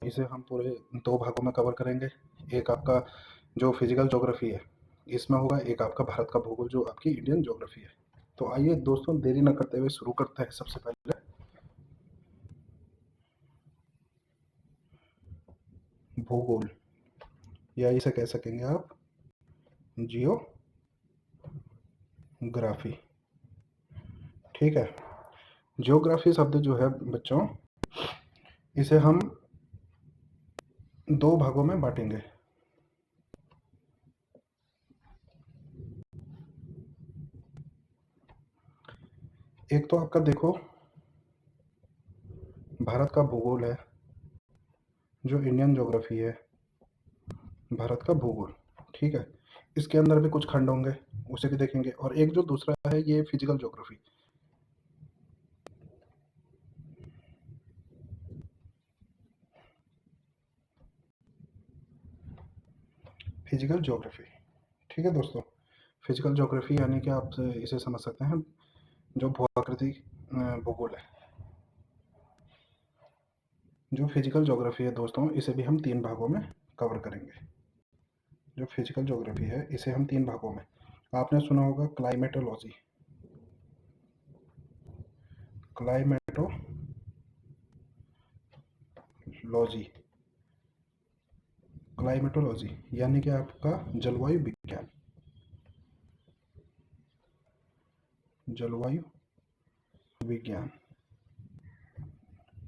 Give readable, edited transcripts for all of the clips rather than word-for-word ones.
इसे हम पूरे 2 भागों में कवर करेंगे। एक आपका जो फिजिकल ज्योग्राफी है इसमें होगा, एक आपका भारत का भूगोल जो आपकी इंडियन ज्योग्राफी है। तो आइए दोस्तों, देरी न करते हुए शुरू करते हैं। सबसे पहले भूगोल, या इसे कह सकेंगे आप जियोग्राफी। ठीक है, जियोग्राफी शब्द जो है बच्चों, इसे हम 2 भागों में बांटेंगे। एक तो आपका देखो भारत का भूगोल है, जो इंडियन ज्योग्राफी है, भारत का भूगोल। ठीक है, इसके अंदर भी कुछ खंड होंगे, उसे भी देखेंगे। और एक जो दूसरा है ये फिजिकल ज्योग्राफी। फिजिकल ज्योग्राफी, ठीक है दोस्तों। फिजिकल ज्योग्राफी यानी कि आप इसे समझ सकते हैं जो भूआकृति भूगोल है। जो फिजिकल ज्योग्राफी है दोस्तों, इसे भी हम 3 भागों में कवर करेंगे। जो फिजिकल ज्योग्राफी है इसे हम 3 भागों में, आपने सुना होगा क्लाइमेटोलॉजी, क्लाइमेटोलॉजी, क्लाइमेटोलॉजी यानी कि आपका जलवायु विज्ञान। जलवायु विज्ञान।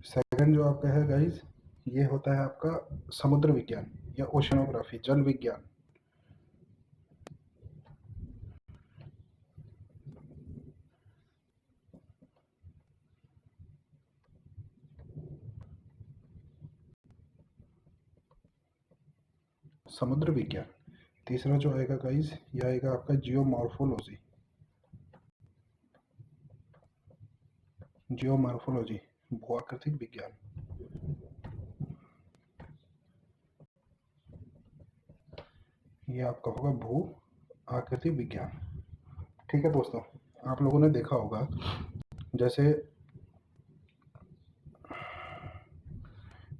सेकंड जो आपका है गाइस, ये होता है आपका समुद्र विज्ञान या ओशनोग्राफी, जल विज्ञान। समुद्र विज्ञान। तीसरा जो आएगा गाइस, ये आएगा आपका जियोमॉर्फोलॉजी। जियोमॉर्फोलॉजी, भूआकृतिक विज्ञान। ये आपका होगा भू आकृति विज्ञान। ठीक है दोस्तों, आप लोगों ने देखा होगा जैसे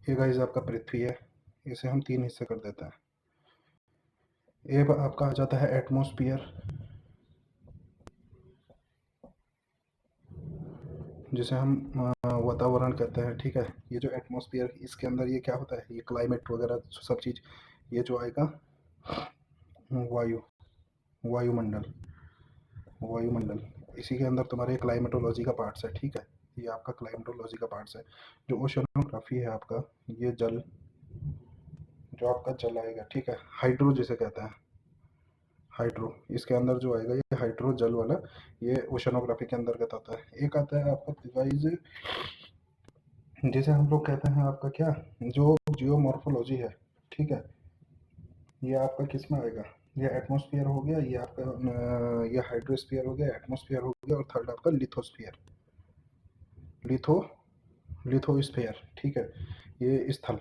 ये गाइस आपका पृथ्वी है, इसे हम 3 हिस्से कर देते हैं। एक आपका आ जाता है एटमॉस्फेयर, जिसे हम वातावरण कहते हैं। ठीक है, ये जो एटमॉस्फेयर, इसके अंदर ये क्या होता है, ये क्लाइमेट वगैरह सब चीज़। ये जो आएगा वायु, वायुमंडल, वायुमंडल, इसी के अंदर तुम्हारे क्लाइमेटोलॉजी का पार्ट्स है। ठीक है, ये आपका क्लाइमेटोलॉजी का पार्ट्स है। जो ओशनोग्राफी है आपका, ये जल, जो आपका जल आएगा। ठीक है, हाइड्रो जिसे कहते हैं, हाइड्रो, इसके अंदर जो आएगा ये हाइड्रो जल वाला, ये ओशनोग्राफी के अंतर्गत आता है। एक आता है आपका गाइस, जिसे हम लोग कहते हैं आपका क्या, जो जियोमॉर्फोलॉजी है। ठीक है, ये आपका किस में आएगा, ये एटमॉस्फेयर हो गया, ये आपका ये हाइड्रोस्फीयर हो गया, एटमॉस्फेयर हो गया, और थर्ड आपका लिथोस्फीयर, लिथो लिथोस्फीयर। ठीक है, ये स्थल।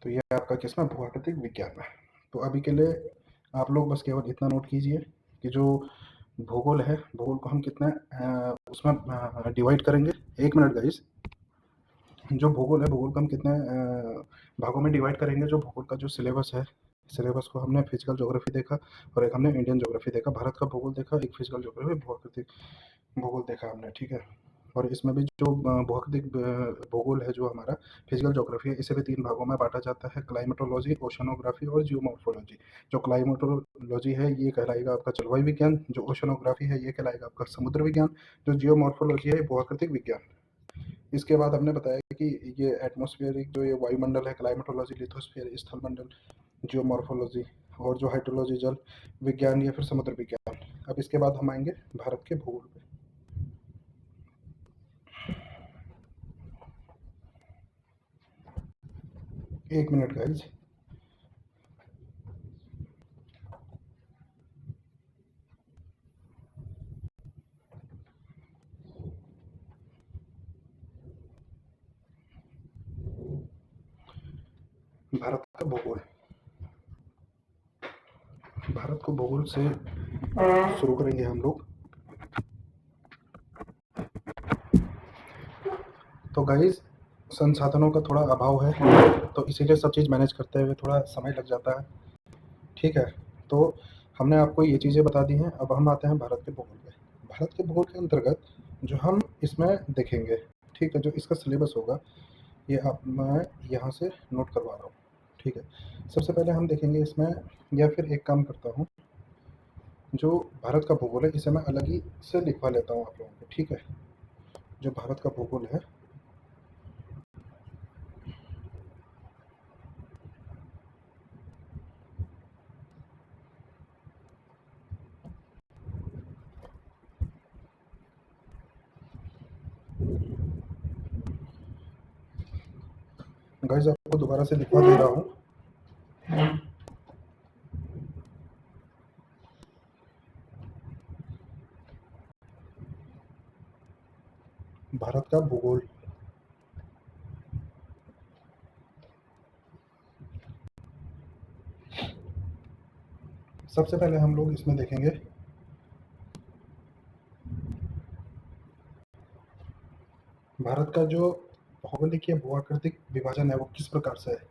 तो ये आपका किसमें, भूआकृतिक विज्ञान में। तो अभी के लिए आप लोग बस केवल इतना नोट कीजिए कि जो भूगोल है, भूगोल को हम कितने उसमें डिवाइड करेंगे। 1 मिनट गाइस। जो भूगोल है, भूगोल को हम कितने भागों में डिवाइड करेंगे। जो भूगोल का जो सिलेबस है, सिलेबस को हमने फिजिकल ज्योग्राफी देखा, और एक हमने इंडियन ज्योग्राफी देखा। भारत का भूगोल देखा, एक फिजिकल ज्योग्राफी, भूआकृतिक भूगोल देखा हमने। ठीक है, और इसमें भी जो भौगोलिक भूगोल है, जो हमारा फिजिकल ज्योग्राफी है, इसे भी 3 भागों में बांटा जाता है, क्लाइमेटोलॉजी, ओशनोग्राफी और जियोमॉर्फोलॉजी। जो क्लाइमेटोलॉजी है ये कहलाएगा आपका जलवायु विज्ञान, जो ओशनोग्राफी है ये कहलाएगा आपका समुद्र विज्ञान, जो जियोमॉर्फोलॉजी है भूआकृतिक विज्ञान। इसके बाद हमने बताया कि ये एटमॉस्फेरिक जो ये वायुमंडल है, क्लाइमेटोलॉजी, लिथोस्फीयर स्थल मंडल, जियोमॉर्फोलॉजी, और जो हाइड्रोलॉजी जल विज्ञान या फिर समुद्र विज्ञान। अब इसके बाद हम आएंगे भारत के भूगोल पे। 1 मिनट गाइज। भारत का भूगोल, भारत को भूगोल से शुरू करेंगे हम लोग। तो गाइज संसाधनों का थोड़ा अभाव है, तो इसीलिए सब चीज़ मैनेज करते हुए थोड़ा समय लग जाता है, ठीक है? तो हमने आपको ये चीज़ें बता दी हैं, अब हम आते हैं भारत के भूगोल पे। भारत के भूगोल के अंतर्गत जो हम इसमें देखेंगे, ठीक है? जो इसका सिलेबस होगा, ये आप मैं यहाँ से नोट करवा रहा हूँ, ठीक है? सबसे पहले हम देखेंगे इसमें, या फिर एक काम करता हूँ, जो भारत का भूगोल है, इसे मैं अलग ही से लिखवा लेता हूँ आप लोगों को, ठीक है? जो भारत का भूगोल है, गाइस आपको दोबारा से लिखवा दे रहा हूँ। भारत का भूगोल, सबसे पहले हम लोग इसमें देखेंगे भारत का जो भौगोलिक या भूआकृतिक विभाजन है वो किस प्रकार से है।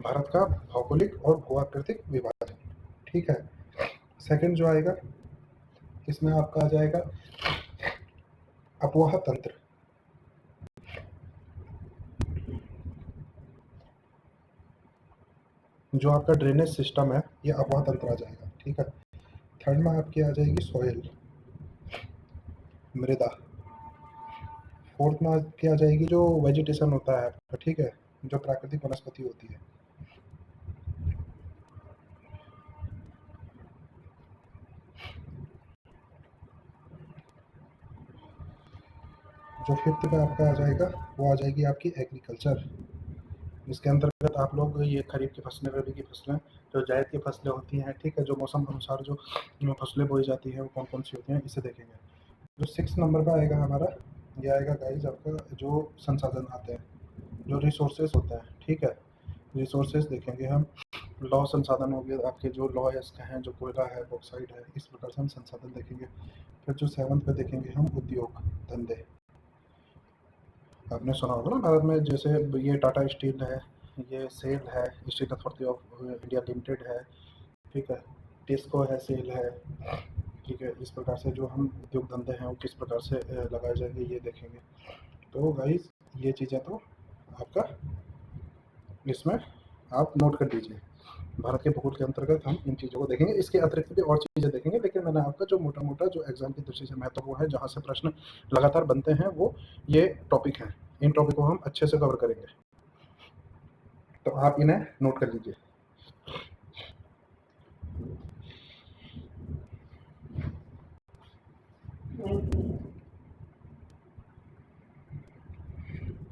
भारत का भौगोलिक और भूआकृतिक विभाजन, ठीक है? सेकंड जो आएगा, इसमें आपका आ जाएगा अपवाह तंत्र, जो आपका ड्रेनेज सिस्टम है, ये अपवाह तंत्र आ जाएगा, ठीक है? थर्ड में आपकी आ जाएगी सॉइल, मृदा। फोर्थ में आपकी आ जाएगी जो वेजिटेशन होता है आपका, ठीक है? जो प्राकृतिक वनस्पति होती है। जो फिफ्थ पे आपका आ जाएगा, वो आ जाएगी आपकी एग्रीकल्चर, जिसके अंतर्गत आप लोग ये खरीफ की फसलें, रबी की फसलें, जो जायद की फसलें होती हैं, ठीक है? जो मौसम अनुसार जो फसलें बोई जाती हैं वो कौन कौन सी होती हैं, इसे देखेंगे। जो 6 नंबर पे आएगा हमारा, ये आएगा गाइस आपका जो संसाधन आते हैं, जो रिसोर्सेज होते हैं, ठीक है? रिसोर्सेज देखेंगे हम, लौह संसाधन हो गए आपके, जो लौह अयस्क हैं, जो कोयला है, बॉक्साइट है, इस प्रकार से हम संसाधन देखेंगे। फिर जो 7th पे देखेंगे हम उद्योग धंधे। आपने सुना होगा ना भारत में, जैसे ये टाटा स्टील है, ये सेल है, steel authority of India limited है, ठीक है? टिस्को है, सेल है, ठीक है? इस प्रकार से जो हम उद्योग धंधे हैं वो किस प्रकार से लगाए जाएंगे, ये देखेंगे। तो गाइस ये चीज़ें तो आपका इसमें आप नोट कर लीजिए। भारत के भूगोल के अंतर्गत हम इन चीज़ों को देखेंगे, इसके अतिरिक्त भी और चीज़ें देखेंगे, लेकिन मैंने आपका जो मोटा-मोटा जो एग्ज़ाम की दृष्टि से महत्वपूर्ण है, जहाँ से प्रश्न लगातार बनते हैं, वो ये टॉपिक हैं। इन टॉपिक को हम अच्छे से कवर करेंगे। तो आप इन्हें नोट कर लीजिए।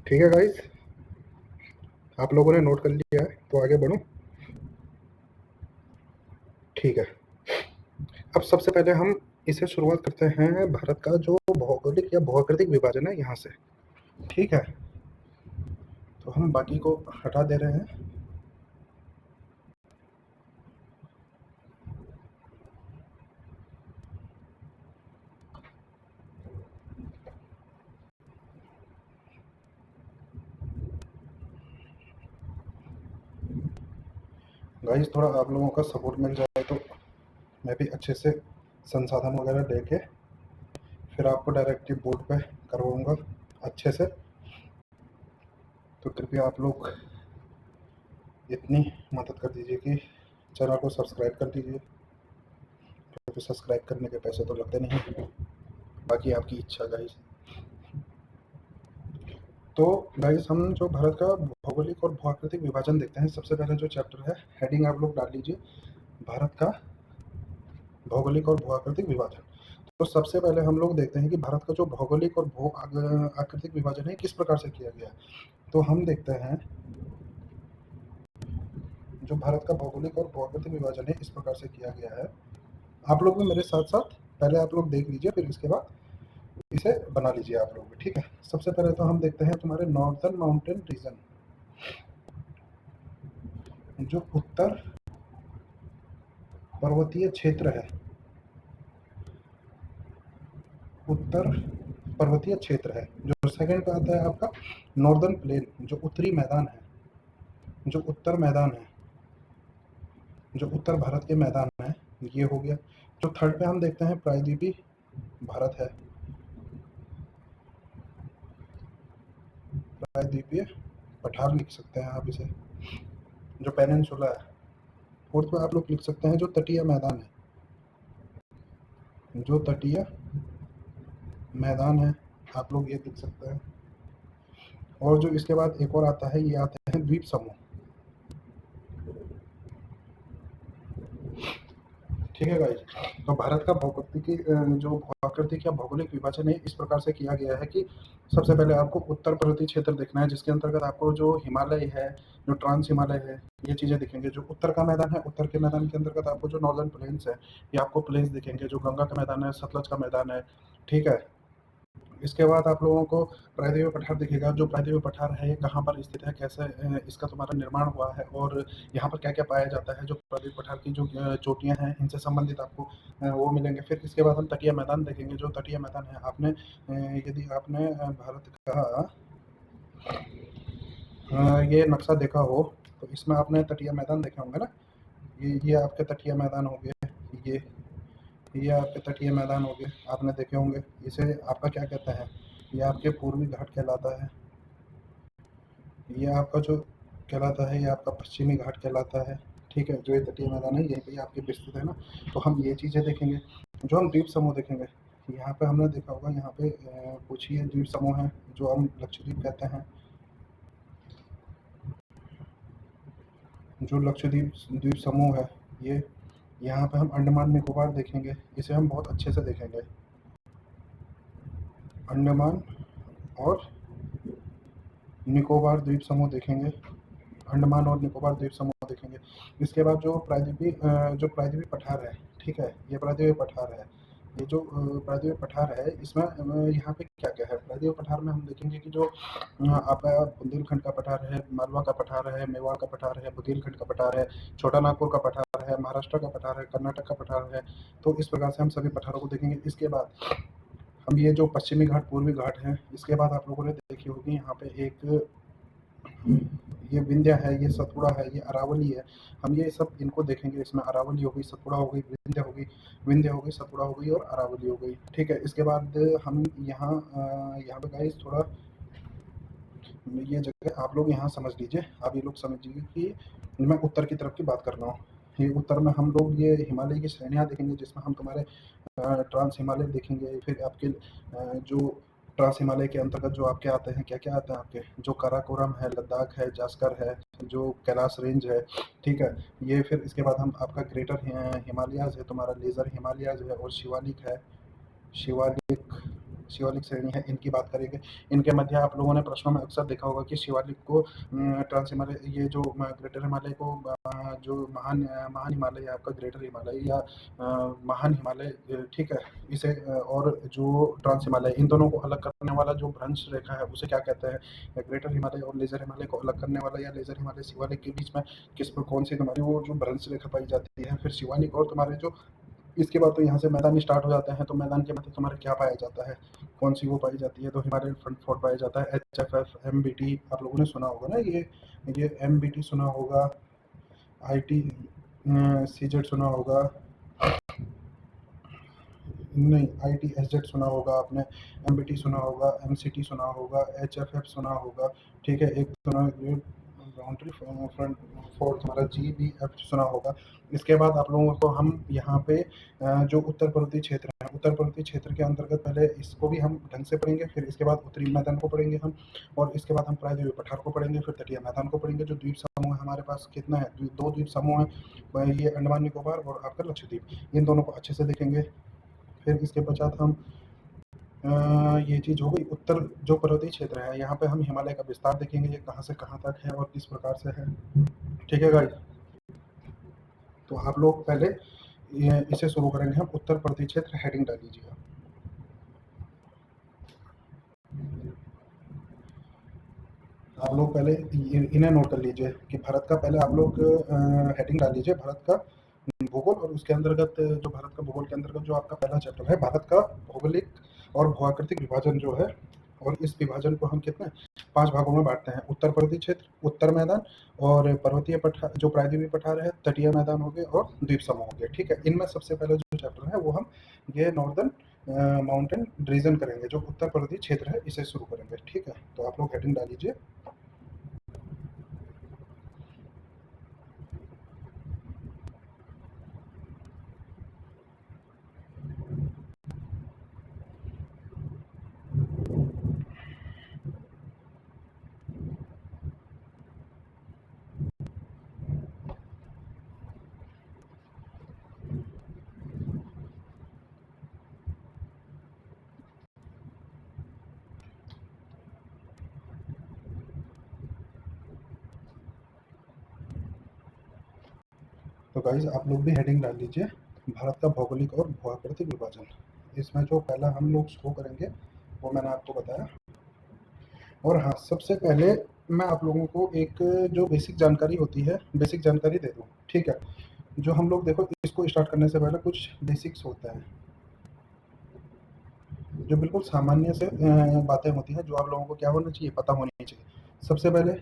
ठीक है गाइस, आप लोगों ने नोट कर लिया है, तो आगे बढ़ूँ? ठीक है। अब सबसे पहले हम इसे शुरुआत करते हैं भारत का जो भौगोलिक या भूआकृतिक विभाजन है यहाँ से, ठीक है? तो हम बाकी को हटा दे रहे हैं। गाइस थोड़ा आप लोगों का सपोर्ट मिल जाए तो मैं भी अच्छे से संसाधन वगैरह लेके फिर आपको डायरेक्टली बोर्ड पे करवाऊंगा अच्छे से। तो कृपया आप लोग इतनी मदद कर दीजिए कि चैनल को सब्सक्राइब कर दीजिए, क्योंकि सब्सक्राइब करने के पैसे तो लगते नहीं, बाकी आपकी इच्छा गाइस। तो गाइस हम जो भारत का भौगोलिक और भूआकृतिक विभाजन देखते हैं, सबसे पहले जो चैप्टर है, हेडिंग आप लोग डाल लीजिए, भारत का भौगोलिक और भूआकृतिक विभाजन। तो सबसे पहले हम लोग देखते हैं कि भारत का जो भौगोलिक और भू आकृतिक विभाजन है किस प्रकार से किया गया है। तो हम देखते हैं जो भारत का भौगोलिक और भौगोलिक विभाजन है इस प्रकार से किया गया है। आप लोग भी मेरे साथ-साथ पहले आप लोग देख लीजिए, फिर इसके बाद इसे बना लीजिए आप लोग भी, ठीक है? सबसे पहले तो हम देखते हैं तुम्हारे नॉर्दर्न माउंटेन रीजन, जो उत्तर पर्वतीय क्षेत्र है, उत्तर पर्वतीय क्षेत्र है। जो सेकंड पे आता है आपका नॉर्दर्न प्लेन, जो उत्तरी मैदान है, जो उत्तर मैदान है, जो उत्तर भारत के मैदान है, ये हो गया। जो थर्ड पे हम देखते हैं प्रायद्वीपीय भारत है, प्रायद्वीपीय पठार लिख सकते हैं आप इसे, जो पेनिनसुला है। फोर्थ पे आप लोग लिख सकते हैं जो तटीय मैदान है, जो तटीय मैदान है, आप लोग ये लिख सकते हैं। और जो इसके बाद एक और आता है, ये आते हैं द्वीप समूह, ठीक है गाइस। तो भारत का जो प्राकृतिक या भौगोलिक विभाजन है इस प्रकार से किया गया है कि सबसे पहले आपको उत्तर पर्वतीय क्षेत्र देखना है, जिसके अंतर्गत आपको जो हिमालय है, जो ट्रांस हिमालय है, ये चीजें दिखेंगे। जो उत्तर का मैदान है, उत्तर के मैदान के अंतर्गत आपको जो नॉर्दर्न प्लेन्स है, ये आपको प्लेन्स दिखेंगे। जो गंगा का मैदान है, सतलज का मैदान है, ठीक है। इसके बाद आप लोगों को प्रायद्वीपीय पठार दिखेगा। जो प्रायद्वीपीय पठार है, ये कहाँ पर स्थित है, कैसे इसका तुम्हारा निर्माण हुआ है, और यहाँ पर क्या क्या पाया जाता है। जो प्रायद्वीपीय पठार की जो चोटियाँ हैं, इनसे संबंधित आपको वो मिलेंगे। फिर इसके बाद हम तटीय मैदान देखेंगे। जो तटीय मैदान है, आपने यदि आपने भारत का ये नक्शा देखा हो, तो इसमें आपने तटीय मैदान देखे होंगे ना। ये आपके तटीय मैदान हो गए, ये ये आपके तटीय मैदान हो गए, आपने देखे होंगे। इसे आपका क्या कहते हैं, ये आपके पूर्वी घाट कहलाता है। ये आपका जो कहलाता है, ये आपका पश्चिमी घाट कहलाता है, ठीक है। जो ये तटीय मैदान है, यहीं पे आपके विस्तृत है ना। तो हम ये चीज़ें देखेंगे। जो हम द्वीप समूह देखेंगे, यहाँ पे हमने देखा होगा, यहाँ पे कुछ ही द्वीप समूह है जो हम लक्षद्वीप कहते हैं। जो लक्षद्वीप द्वीप समूह है, ये यहाँ पे हम अंडमान निकोबार देखेंगे। इसे हम बहुत अच्छे से देखेंगे, अंडमान और निकोबार द्वीप समूह देखेंगे, अंडमान और निकोबार द्वीप समूह देखेंगे। इसके बाद जो प्रायद्वीपीय पठार है, ठीक है, ये प्रायद्वीपीय पठार है। ये जो प्रायद्वीपीय पठार है, इसमें यहाँ पे क्या क्या है। प्रायद्वीपीय पठार में हम देखेंगे कि जो आपका बुंदेलखंड का पठार है, मालवा का पठार है, मेवाड़ का पठार है, बुंदेलखंड का पठार है, छोटा नागपुर का पठार है, महाराष्ट्र का पठार है, कर्नाटक का पठार है। तो इस प्रकार से हम सभी पठारों को देखेंगे। इसके बाद हम ये जो पश्चिमी घाट, पूर्वी घाट है, इसके बाद आप लोगों ने देखी होगी यहाँ पे एक ये विंध्य है, ये सतपुड़ा है, ये अरावली है। हम ये सब इनको देखेंगे। इसमें अरावली हो गई, सतपुड़ा हो गई, विंध्य हो गई, सतपुड़ा हो गई और अरावली हो गई, ठीक है। इसके बाद हम यहाँ पे गाइस थोड़ा ये जगह आप लोग यहाँ समझ लीजिए। आप ये लोग समझिए कि मैं उत्तर की तरफ की बात कर रहा हूँ। ये उत्तर में हम लोग ये हिमालय की श्रेणियाँ देखेंगे, जिसमें हम तुम्हारे ट्रांस हिमालय देखेंगे। फिर आपके जो ट्रांस हिमालय के अंतर्गत जो आपके आते हैं, क्या क्या आते हैं आपके, जो काराकोरम है, लद्दाख है, जास्कर है, जो कैलाश रेंज है, ठीक है। ये फिर इसके बाद हम आपका ग्रेटर हिमालयाज है, तुम्हारा लेजर हिमालयाज है, और शिवालिक है। शिवालिक शिवालिक श्रेणी है, इनकी बात करेंगे। इनके मध्य आप लोगों ने प्रश्नों में अक्सर देखा होगा कि शिवालिक को ट्रांस हिमालय, ये जो ग्रेटर हिमालय को जो महान हिमालय है आपका, ग्रेटर हिमालय या महान हिमालय, ठीक है। इसे और जो ट्रांस हिमालय, इन दोनों को अलग करने वाला जो भ्रंश रेखा है, उसे क्या कहते हैं। ग्रेटर हिमालय और लेजर हिमालय को अलग करने वाला, या लेजर हिमालय शिवालिक के बीच में कौन सी तुम्हारी वो जो भ्रंश रेखा पाई जाती है। फिर शिवालिक और तुम्हारे जो इसके बाद तो यहाँ से मैदान स्टार्ट हो जाते हैं। तो मैदान के मध्य तुम्हारे क्या पाया जाता है, कौन सी वो पाई जाती है। तो हिमालयन फ्रंट फोर्ट पाया जाता है, HFF, MBT आप लोगों ने सुना होगा ना। ये MBT सुना होगा, IT CZ सुना होगा, नहीं ITSZ सुना होगा आपने, MBT सुना होगा, MCT सुना होगा, HFF सुना होगा, ठीक है। एक सुना बाउंड्री फ्रंट फोर्ट हमारा GBF सुना होगा। इसके बाद आप लोगों को हम यहाँ पे जो उत्तर पर्वतीय क्षेत्र है, उत्तर पर्वतीय क्षेत्र के अंतर्गत पहले इसको भी हम ढंग से पढ़ेंगे। फिर इसके बाद उत्तरी मैदान को पढ़ेंगे हम, और इसके बाद हम प्रायद्वीपीय पठार को पढ़ेंगे, फिर तटीय मैदान को पढ़ेंगे। जो द्वीप समूह है हमारे पास कितना है, दो द्वीप समूह है, ये अंडमान निकोबार और आपका लक्षद्वीप। इन दोनों को अच्छे से देखेंगे। फिर इसके पश्चात हम ये चीज़ हो गई। उत्तर जो पर्वतीय क्षेत्र है, यहाँ पे हम हिमालय का विस्तार देखेंगे, ये कहाँ से कहाँ तक है और किस प्रकार से है, ठीक है गाइस। तो आप लोग पहले इसे शुरू करेंगे हम, उत्तर प्रदेश क्षेत्र, हेडिंग डाल लीजिएगा। आप लोग पहले इन्हें नोट कर लीजिए कि भारत का, पहले आप लोग हेडिंग डाल लीजिए भारत का भूगोल, और उसके अंतर्गत जो भारत का भूगोल के अंतर्गत जो आपका पहला चैप्टर है, भारत का भौगोलिक और भूआकृतिक विभाजन जो है, और इस विभाजन को हम कितने 5 भागों में बांटते हैं, उत्तर प्रदेश क्षेत्र, उत्तर मैदान, और पर्वतीय पठार जो प्रायद्वीपीय पठार है, तटीय मैदान हो गए, और द्वीप समूह हो गए। ठीक है, इनमें सबसे पहले जो चैप्टर है वो हम ये नॉर्दर्न माउंटेन रीजन करेंगे, जो उत्तर प्रदेश क्षेत्र है, इसे शुरू करेंगे। ठीक है, तो आप लोग हेडिंग डाल लीजिए। तो गाइज आप लोग भी हेडिंग डाल लीजिए, भारत का भौगोलिक और भूआकृतिक विभाजन। इसमें जो पहला हम लोग शो करेंगे वो मैंने आपको बताया। और हाँ, सबसे पहले मैं आप लोगों को एक जो बेसिक जानकारी होती है, बेसिक जानकारी दे दूँ। ठीक है, जो हम लोग देखो, इसको स्टार्ट करने से पहले कुछ बेसिक्स होता है, जो बिल्कुल सामान्य से बातें होती हैं, जो आप लोगों को क्या होना चाहिए, पता होनी चाहिए। सबसे पहले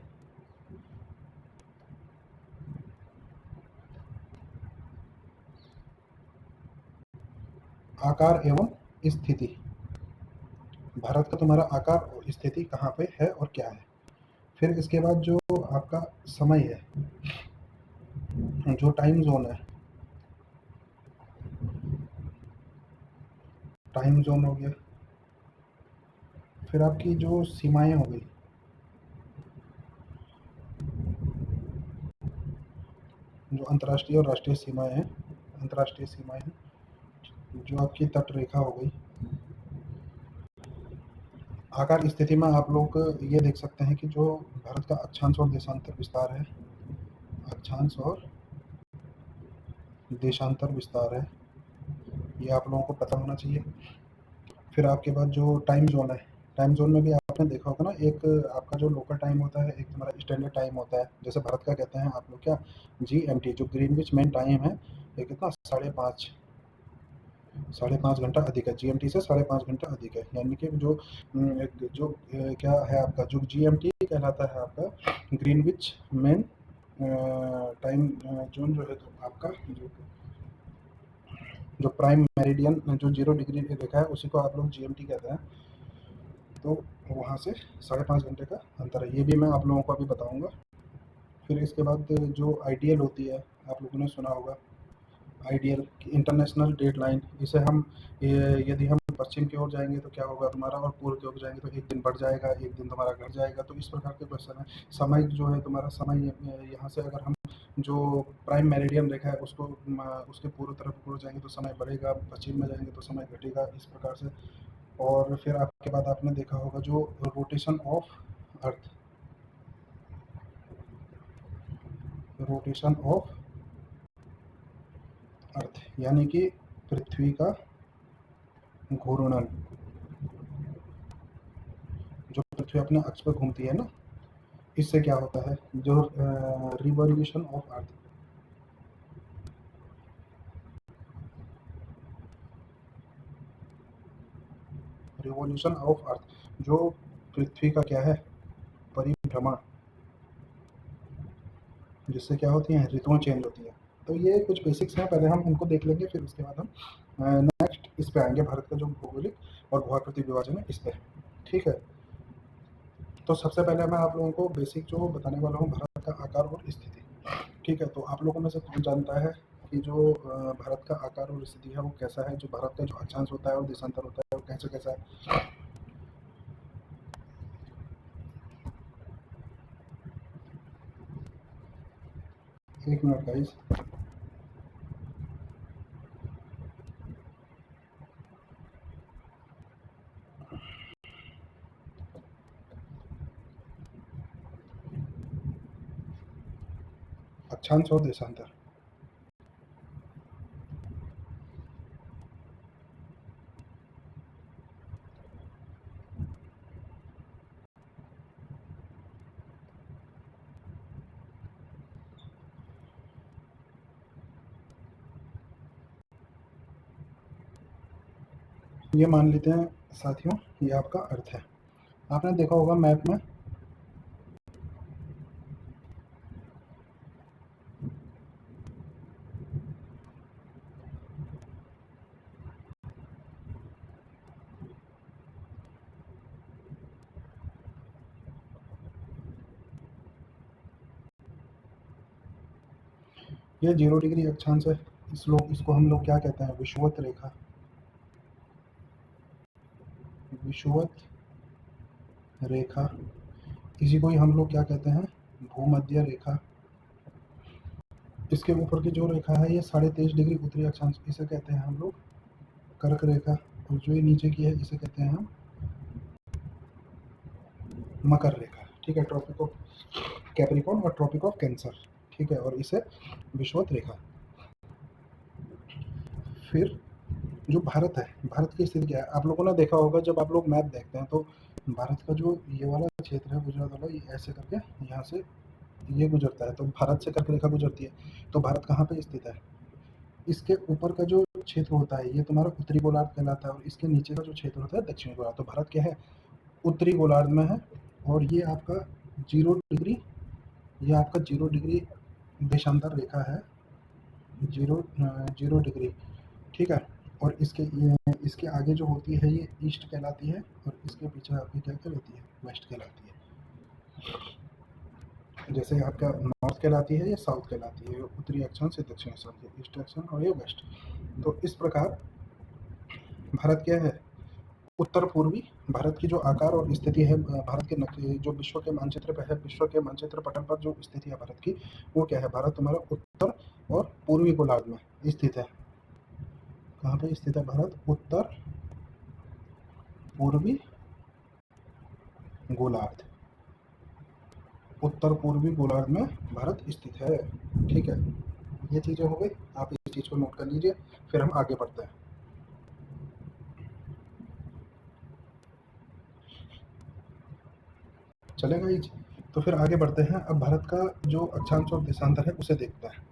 आकार एवं स्थिति, भारत का तुम्हारा आकार और स्थिति कहाँ पे है और क्या है। फिर इसके बाद जो आपका समय है, जो टाइम जोन है, टाइम जोन हो गया। फिर आपकी जो सीमाएं हो गई, जो अंतर्राष्ट्रीय और राष्ट्रीय सीमाएं हैं, अंतर्राष्ट्रीय सीमाएं हैं, जो आपकी तट रेखा हो गई। आकार स्थिति में आप लोग ये देख सकते हैं कि जो भारत का अक्षांश और देशांतर विस्तार है, अक्षांश और देशांतर विस्तार है, ये आप लोगों को पता होना चाहिए। फिर आपके बाद जो टाइम जोन है, टाइम जोन में भी आपने देखा होगा ना, एक आपका जो लोकल टाइम होता है, एक तुम्हारा स्टैंडर्ड टाइम होता है। जैसे भारत का कहते हैं आप लोग क्या, GMT, जो ग्रीनविच मेन टाइम है, ये कितना 5.5 घंटा अधिक है, GMT से 5.5 घंटा अधिक है। यानी कि जो क्या है आपका, जो GMT कहलाता है आपका ग्रीनविच मेन टाइम जोन, जो है तो आपका जो प्राइम मेरिडियन, जो 0 डिग्री रेखा है, उसी को आप लोग GMT कहते हैं। तो वहाँ से 5.5 घंटे का अंतर है, ये भी मैं आप लोगों को अभी बताऊंगा। फिर इसके बाद जो आइडियल होती है, आप लोगों ने सुना होगा, आइडियल इंटरनेशनल डेडलाइन। इसे हम यदि हम पश्चिम की ओर जाएंगे तो क्या होगा तुम्हारा, और पूर्व की ओर जाएंगे तो एक दिन बढ़ जाएगा, एक दिन तुम्हारा घट जाएगा। तो इस प्रकार के क्वेश्चन है। समय जो है तुम्हारा, समय यहाँ से अगर हम जो प्राइम मेरिडियन रेखा है उसको उसके पूर्व तरफ की ओर जाएंगे तो समय बढ़ेगा, पश्चिम में जाएंगे तो समय घटेगा, इस प्रकार से। और फिर आपके बाद आपने देखा होगा जो rotation of earth, rotation of earth, यानी कि पृथ्वी का घूर्णन, जो पृथ्वी अपने अक्ष पर घूमती है ना, इससे क्या होता है, जो revolution of earth, revolution of earth, जो पृथ्वी का क्या है, परिभ्रमण, जिससे क्या होती है, ऋतुएं चेंज होती है। तो ये कुछ बेसिक्स हैं, पहले हम इनको देख लेंगे, फिर उसके बाद हम नेक्स्ट इस पे आएंगे, भारत का जो भौगोलिक और भूआकृतिक विभाजन है इस पे। ठीक है, तो सबसे पहले मैं आप लोगों को बेसिक जो बताने वाला हूँ, भारत का आकार और स्थिति। ठीक है, तो आप लोगों में से कौन जानता है कि जो भारत का आकार और स्थिति है वो कैसा है, जो भारत का जो अक्षांश होता है और देशांतर होता है वो कैसा कैसा है। एक मिनट गाइस। अक्षांश और देशांतर, ये मान लेते हैं साथियों, ये आपका अर्थ है। आपने देखा होगा मैप में ये 0 डिग्री अक्षांश है। इसको हम लोग क्या कहते हैं? विषुवत रेखा। विषुवत रेखा, इसी को ही हम लोग क्या कहते हैं? भूमध्य रेखा। इसके ऊपर की जो रेखा है ये 23.5 डिग्री उत्तरी अक्षांश, इसे कहते हैं हम लोग कर्क रेखा। और जो ये नीचे की है इसे कहते हैं हम मकर रेखा। ठीक है, ट्रॉपिक ऑफ कैप्रिकॉर्न और ट्रॉपिक ऑफ कैंसर। ठीक है, और इसे विषुवत रेखा। फिर जो भारत है, भारत की स्थिति क्या है? आप लोगों ने देखा होगा जब आप लोग मैप देखते हैं तो भारत का जो ये वाला क्षेत्र है, गुजरात वाला, ये ऐसे करके यहाँ से ये गुजरता है, तो भारत से कर्क रेखा गुजरती है। तो भारत कहाँ पे स्थित है? इसके ऊपर का जो क्षेत्र होता है ये तुम्हारा उत्तरी गोलार्ध कहलाता है, और इसके नीचे का जो क्षेत्र होता है दक्षिणी गोलार्ध। तो भारत क्या है? उत्तरी गोलार्ध में है। और ये आपका 0 डिग्री, ये आपका 0 डिग्री देशांतर रेखा है। 0 डिग्री। ठीक है, और इसके आगे जो होती है ये ईस्ट कहलाती है, और इसके पीछे आपकी क्या कहलाती है? वेस्ट कहलाती है। जैसे आपका नॉर्थ कहलाती है, ये साउथ कहलाती है, उत्तरी अक्षांश से दक्षिण अक्षांश, ईस्ट अक्षांश और ये वेस्ट। तो इस प्रकार भारत क्या है? उत्तर पूर्वी। भारत की जो आकार और स्थिति है, भारत के जो विश्व के मानचित्र पे है, विश्व के मानचित्र पटल पर जो स्थिति है भारत की, वो क्या है? भारत तुम्हारा उत्तर और पूर्वी गोलार्ध में स्थित है। कहाँ पे स्थित है भारत? उत्तर पूर्वी गोलार्ध। उत्तर पूर्वी गोलार्ध में भारत स्थित है। ठीक है, ये चीजें हो गई, आप इस चीज को नोट कर लीजिए। फिर हम आगे बढ़ते हैं। चलेगा ये? तो फिर आगे बढ़ते हैं। अब भारत का जो अक्षांश और देशांतर है उसे देखते हैं।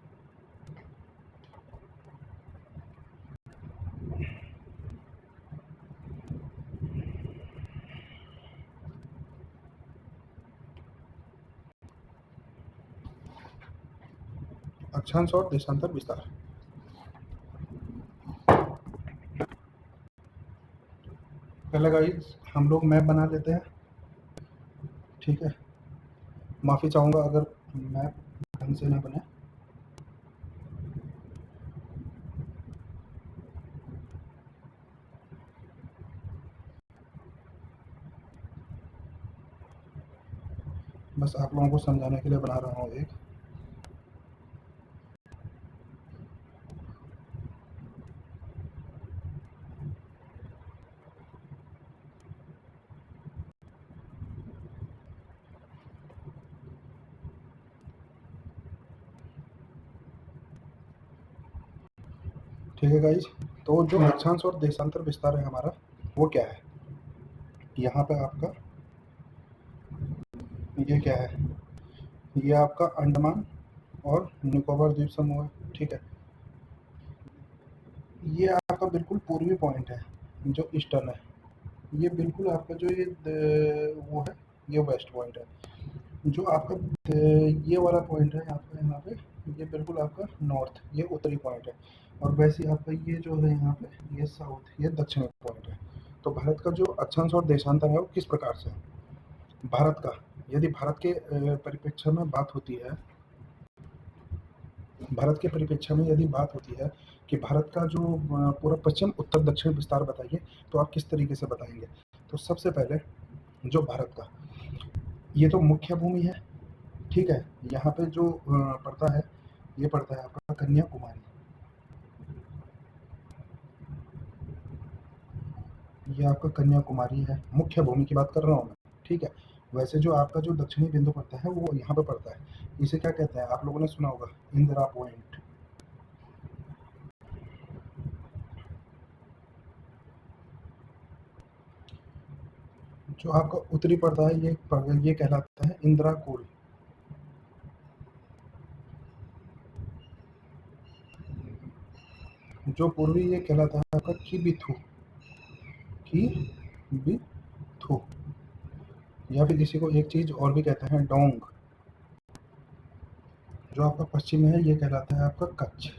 अक्षांश और देशांतर विस्तार। पहले गाइस हम लोग मैप बना लेते हैं। ठीक है, माफी चाहूंगा अगर मैप ढंग से ना बने। बस आप लोगों को समझाने के लिए बना रहा हूँ एक। ठीक है गाइस, तो जो अक्षांश और देशांतर विस्तार है हमारा, वो क्या है? यहाँ पे आपका ये क्या है? ये आपका अंडमान और निकोबार द्वीप समूह है। ठीक है, ये आपका बिल्कुल पूर्वी पॉइंट है जो ईस्टर्न है। ये बिल्कुल आपका जो ये वो है, ये वेस्ट पॉइंट है। जो आपका ये वाला पॉइंट है आपका यहाँ पे, ये बिल्कुल आपका नॉर्थ, ये उत्तरी पॉइंट है। और वैसे ही आपका ये जो है यहाँ पे, ये साउथ, ये दक्षिणी पॉइंट है। तो भारत का जो अक्षांश और देशांतर है वो किस प्रकार से है? भारत का, यदि भारत के परिप्रेक्ष्य में बात होती है, भारत के परिप्रेक्ष्य में यदि बात होती है कि भारत का जो पूरा पश्चिम उत्तर दक्षिण विस्तार बताइए, तो आप किस तरीके से बताएंगे? तो सबसे पहले जो भारत का, ये तो मुख्य भूमि है। ठीक है, यहाँ पे जो पड़ता है, ये पड़ता है आपका कन्याकुमारी। ये आपका कन्याकुमारी है, मुख्य भूमि की बात कर रहा हूँ मैं। ठीक है, वैसे जो आपका जो दक्षिणी बिंदु पड़ता है वो यहाँ पे पड़ता है। इसे क्या कहते हैं? आप लोगों ने सुना होगा, इंदिरा पॉइंट। जो आपका उत्तरी पड़ता है ये कहलाता है इंदिरा कोल। जो पूर्वी ये कहलाता है आपका किबिथु। की बी थू, या फिर इसी को एक चीज़ और भी कहते हैं डोंग। जो आपका पश्चिम में है ये कहलाता है आपका कच्छ।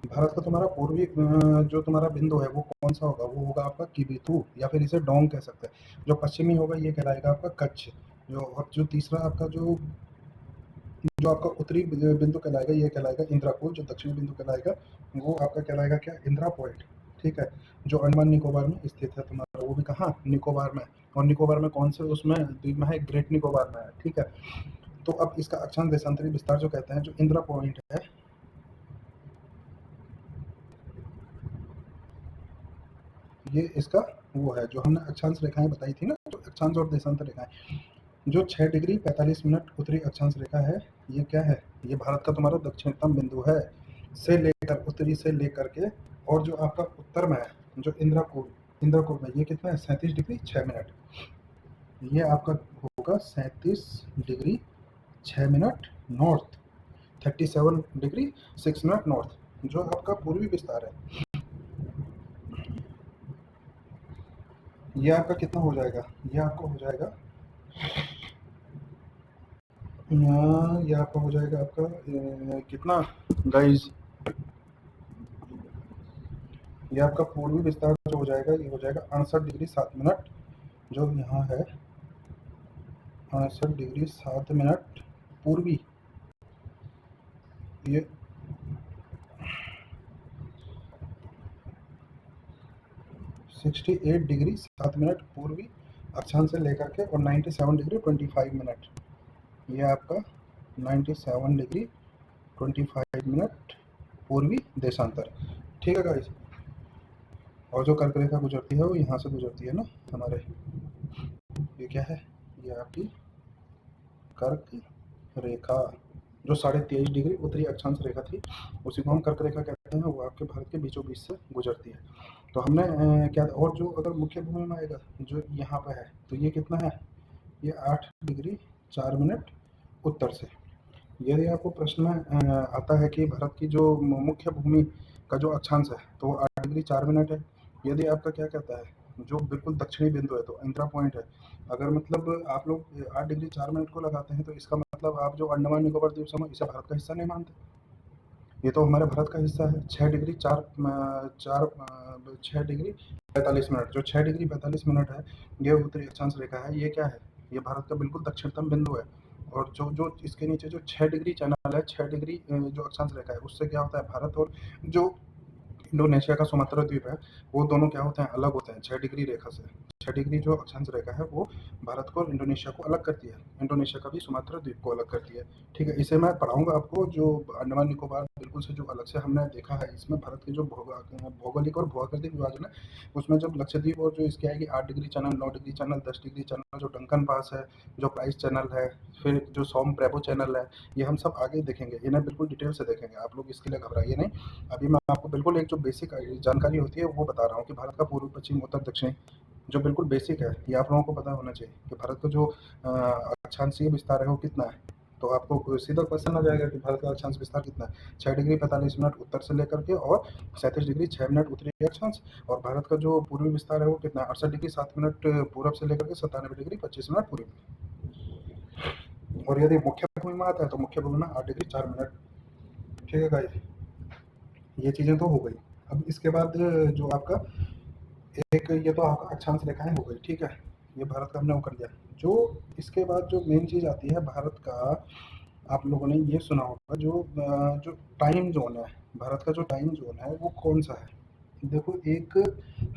भारत का तुम्हारा पूर्वी जो तुम्हारा बिंदु है वो कौन सा होगा, वो होगा आपका किबिथू, या फिर इसे डोंग कह सकते हैं। जो पश्चिमी होगा ये कहलाएगा आपका कच्छ। जो और जो तीसरा आपका जो जो आपका उत्तरी बिंदु कहलाएगा ये कहलाएगा इंदिरापुर। जो दक्षिणी बिंदु कहलाएगा वो आपका कहलाएगा क्या, इंदिरा पॉइंट। ठीक है, जो अंडमान निकोबार में स्थित है तुम्हारा, वो भी कहाँ, निकोबार में। और निकोबार में कौन से उसमें द्वीप में है, ग्रेट निकोबार में है। ठीक है, तो अब इसका अक्षांश देशांतरी विस्तार जो कहते हैं, जो इंदिरा पॉइंट है, ये इसका वो है जो हमने अक्षांश रेखाएं बताई थी ना, जो अक्षांश और देशांतर रेखाएं। जो 6 डिग्री 45 मिनट उत्तरी अक्षांश रेखा है, ये क्या है, ये भारत का तुम्हारा दक्षिणतम बिंदु है, से लेकर उत्तरी से लेकर के। और जो आपका उत्तर में है, जो इंद्रकोट में, ये कितना है, 37 डिग्री 6 मिनट। ये आपका होगा 37 degree 6 minute north, 37 degree 6 minute north, जो आपका पूर्वी विस्तार है। ये आपका कितना हो जाएगा, ये आपको हो जाएगा, ये आपका हो जाएगा आपका कितना गाइस, ये आपका पूर्वी विस्तार जो हो जाएगा, ये हो जाएगा 68 डिग्री 7 मिनट, जो यहाँ है 68 डिग्री 7 मिनट पूर्वी। ये 68 डिग्री 7 मिनट पूर्वी अक्षांश से लेकर के, और 97 डिग्री 25 मिनट, ये आपका 97 डिग्री 25 मिनट पूर्वी देशांतर। ठीक है गाइस, और जो कर्क रेखा गुजरती है वो यहाँ से गुजरती है ना हमारे, ये क्या है, ये आपकी कर्क रेखा, जो 23.5 डिग्री उत्तरी अक्षांश रेखा थी, उसी को हम कर्क रेखा कहते हैं। वो आपके भारत के बीचों बीच से गुजरती है। तो हमने क्या, और जो अगर मुख्य भूमि में आएगा, जो यहाँ पे है, तो ये कितना है, ये 8 डिग्री 4 मिनट उत्तर से। यदि आपको प्रश्न में आता है कि भारत की जो मुख्य भूमि का जो अक्षांश है, तो वो 8 डिग्री 4 मिनट है। यदि आपका क्या कहता है, जो बिल्कुल दक्षिणी बिंदु है, तो इंदिरा पॉइंट है। अगर मतलब आप लोग 8 डिग्री 4 मिनट को लगाते हैं, तो इसका मतलब आप जो अंडमान निकोबार द्वीप समूह, इसे भारत का हिस्सा नहीं मानते। ये तो हमारे भारत का हिस्सा है। 6 डिग्री 45 मिनट, जो 6 डिग्री 45 मिनट है, ये उत्तरी अक्षांश रेखा है। ये क्या है, ये भारत का बिल्कुल दक्षिणतम बिंदु है। और जो जो इसके नीचे जो 6 डिग्री चैनल है, 6 डिग्री जो अक्षांश रेखा है, उससे क्या होता है, भारत और जो इंडोनेशिया का सुमात्रा द्वीप है, वो दोनों क्या होते हैं, अलग होते हैं 6 डिग्री रेखा से। 6 डिग्री जो अक्षांश रेखा है, वो भारत को और इंडोनेशिया को अलग करती है। इंडोनेशिया का भी सुमात्रा द्वीप को अलग करती है। ठीक है, इसे मैं पढ़ाऊंगा आपको। जो अंडमान निकोबार बिल्कुल से जो अलग से हमने देखा है, इसमें भारत के जो भौगोलिक और भूआकृतिक विभाजन है, उसमें जब लक्षद्वीप और जो इसके आएगी 8 degree channel, 9 degree channel, 10 degree channel, जो डंकन पास है, जो प्राइस चैनल है, फिर जो सोम प्रेबो चैनल है, ये हम सब आगे देखेंगे। इन्हें बिल्कुल डिटेल से देखेंगे, आप लोग इसके लिए घबराइए नहीं। अभी मैं आपको बिल्कुल एक जो बेसिक जानकारी होती है वो बता रहा हूँ, कि भारत का पूर्व, पश्चिम, उत्तर, दक्षिण, जो बिल्कुल बेसिक है, ये आप लोगों को पता होना चाहिए कि भारत का जो अक्षांशीय विस्तार है वो कितना है। तो आपको सीधा क्वेश्चन आ जाएगा कि भारत का अक्षांश विस्तार कितना है, 6 डिग्री 45 मिनट उत्तर से लेकर के, और 37 डिग्री 6 मिनट उत्तरी अक्षांश। और भारत का जो पूर्वी विस्तार है वो कितना है, 68 डिग्री 7 मिनट पूर्व से लेकर के 97 डिग्री 25 मिनट पूर्वी। और यदि मुख्य भूमि में आता है, तो मुख्य भूमि में 8 डिग्री 4 मिनट। ठीक है गाइस, ये चीज़ें तो हो गई। अब इसके बाद जो आपका एक, ये तो आपका अक्षांश रेखाएं हो गई। ठीक है, ये भारत का हमने वो कर दिया। जो इसके बाद जो मेन चीज़ आती है भारत का, आप लोगों ने ये सुना होगा, जो टाइम जोन है, भारत का जो टाइम जोन है वो कौन सा है। देखो, एक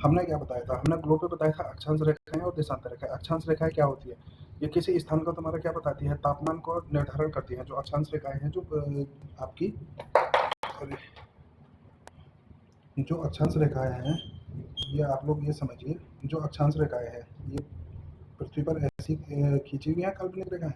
हमने क्या बताया था, हमने ग्लोब पे बताया था अक्षांश रेखाएं और देशांतर रेखाएं। अक्षांश रेखाएं क्या होती है, ये किसी स्थान का तुम्हारा क्या बताती है, तापमान को निर्धारण करती है। जो अक्षांश रेखाएं हैं, जो आपकी, जो अक्षांश रेखाएं हैं, ये आप लोग ये समझिए, जो अक्षांश रेखाएं हैं, ये पृथ्वी पर ऐसी खींची हुई हैं काल्पनिक रेखाएं।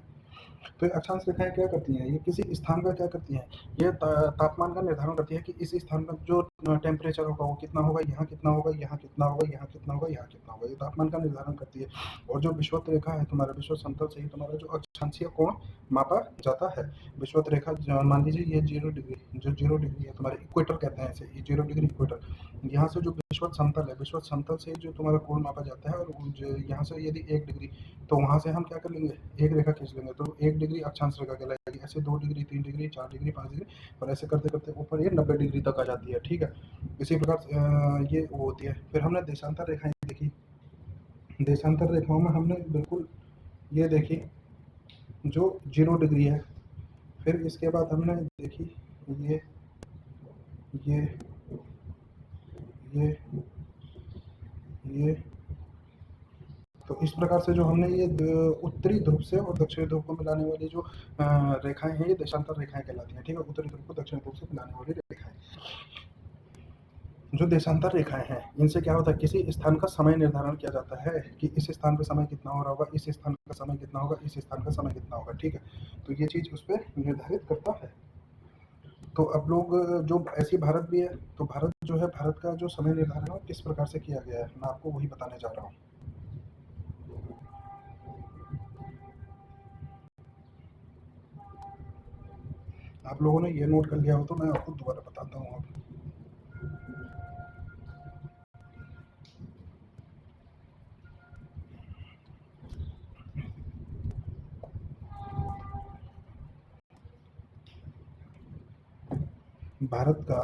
तो ये अक्षांश रेखाएँ क्या करती हैं, ये किसी स्थान का क्या करती हैं, ये तापमान का निर्धारण करती है कि इस स्थान का जो टेम्परेचर होगा वो कितना होगा, यहाँ कितना होगा, यहाँ कितना होगा, यहाँ कितना होगा, यहाँ कितना होगा, ये तापमान का निर्धारण करती है। और जो विषुवत रेखा है तुम्हारा, विषुवत समतल से ही तुम्हारा जो अक्षांशीय कोण मापा जाता है। विषुवत रेखा मान लीजिए ये 0 डिग्री, जो 0 डिग्री है तुम्हारे इक्वेटर कहते हैं इसे, ये 0 डिग्री इक्वेटर, यहाँ से जो विषुवत समतल है, विषुवत समतल से जो तुम्हारा कोण मापा जाता है, और यहाँ से यदि 1 डिग्री, तो वहाँ से हम क्या कर लेंगे, एक रेखा खींच लेंगे, तो 1 डिग्री अक्षांश रेखा कहलाएगी। ऐसे 2 डिग्री, 3 डिग्री, 4 डिग्री, 5 डिग्री, और ऐसे करते करते ऊपर ये 90 डिग्री तक आ जाती है, ठीक है। इसी प्रकार ये वो होती है। फिर हमने देशांतर रेखाएं देखी, देशांतर रेखाओं में हमने बिल्कुल ये देखी जो 0 डिग्री है। फिर इसके बाद हमने देखी ये ये ये ये तो इस प्रकार से जो हमने ये उत्तरी ध्रुव से और दक्षिणी ध्रुव को मिलाने वाली जो रेखाएं हैं, ये देशांतर रेखाएं कहलाती हैं, ठीक है। उत्तरी ध्रुव को दक्षिणी ध्रुव से मिलाने वाली रेखाएं, जो देशांतर रेखाएं हैं, इनसे क्या होता है, किसी स्थान का समय निर्धारण किया जाता है कि इस स्थान पे समय कितना हो रहा होगा, इस स्थान का समय कितना होगा, इस स्थान का समय कितना होगा, ठीक है। तो ये चीज उस पर निर्धारित करता है। तो अब लोग जो ऐसी भारत भी है, तो भारत जो है, भारत का जो समय निर्धारण किस प्रकार से किया गया है, मैं आपको वही बताने जा रहा हूँ। आप लोगों ने ये नोट कर लिया हो तो मैं आपको दोबारा बताता हूँ अब। भारत का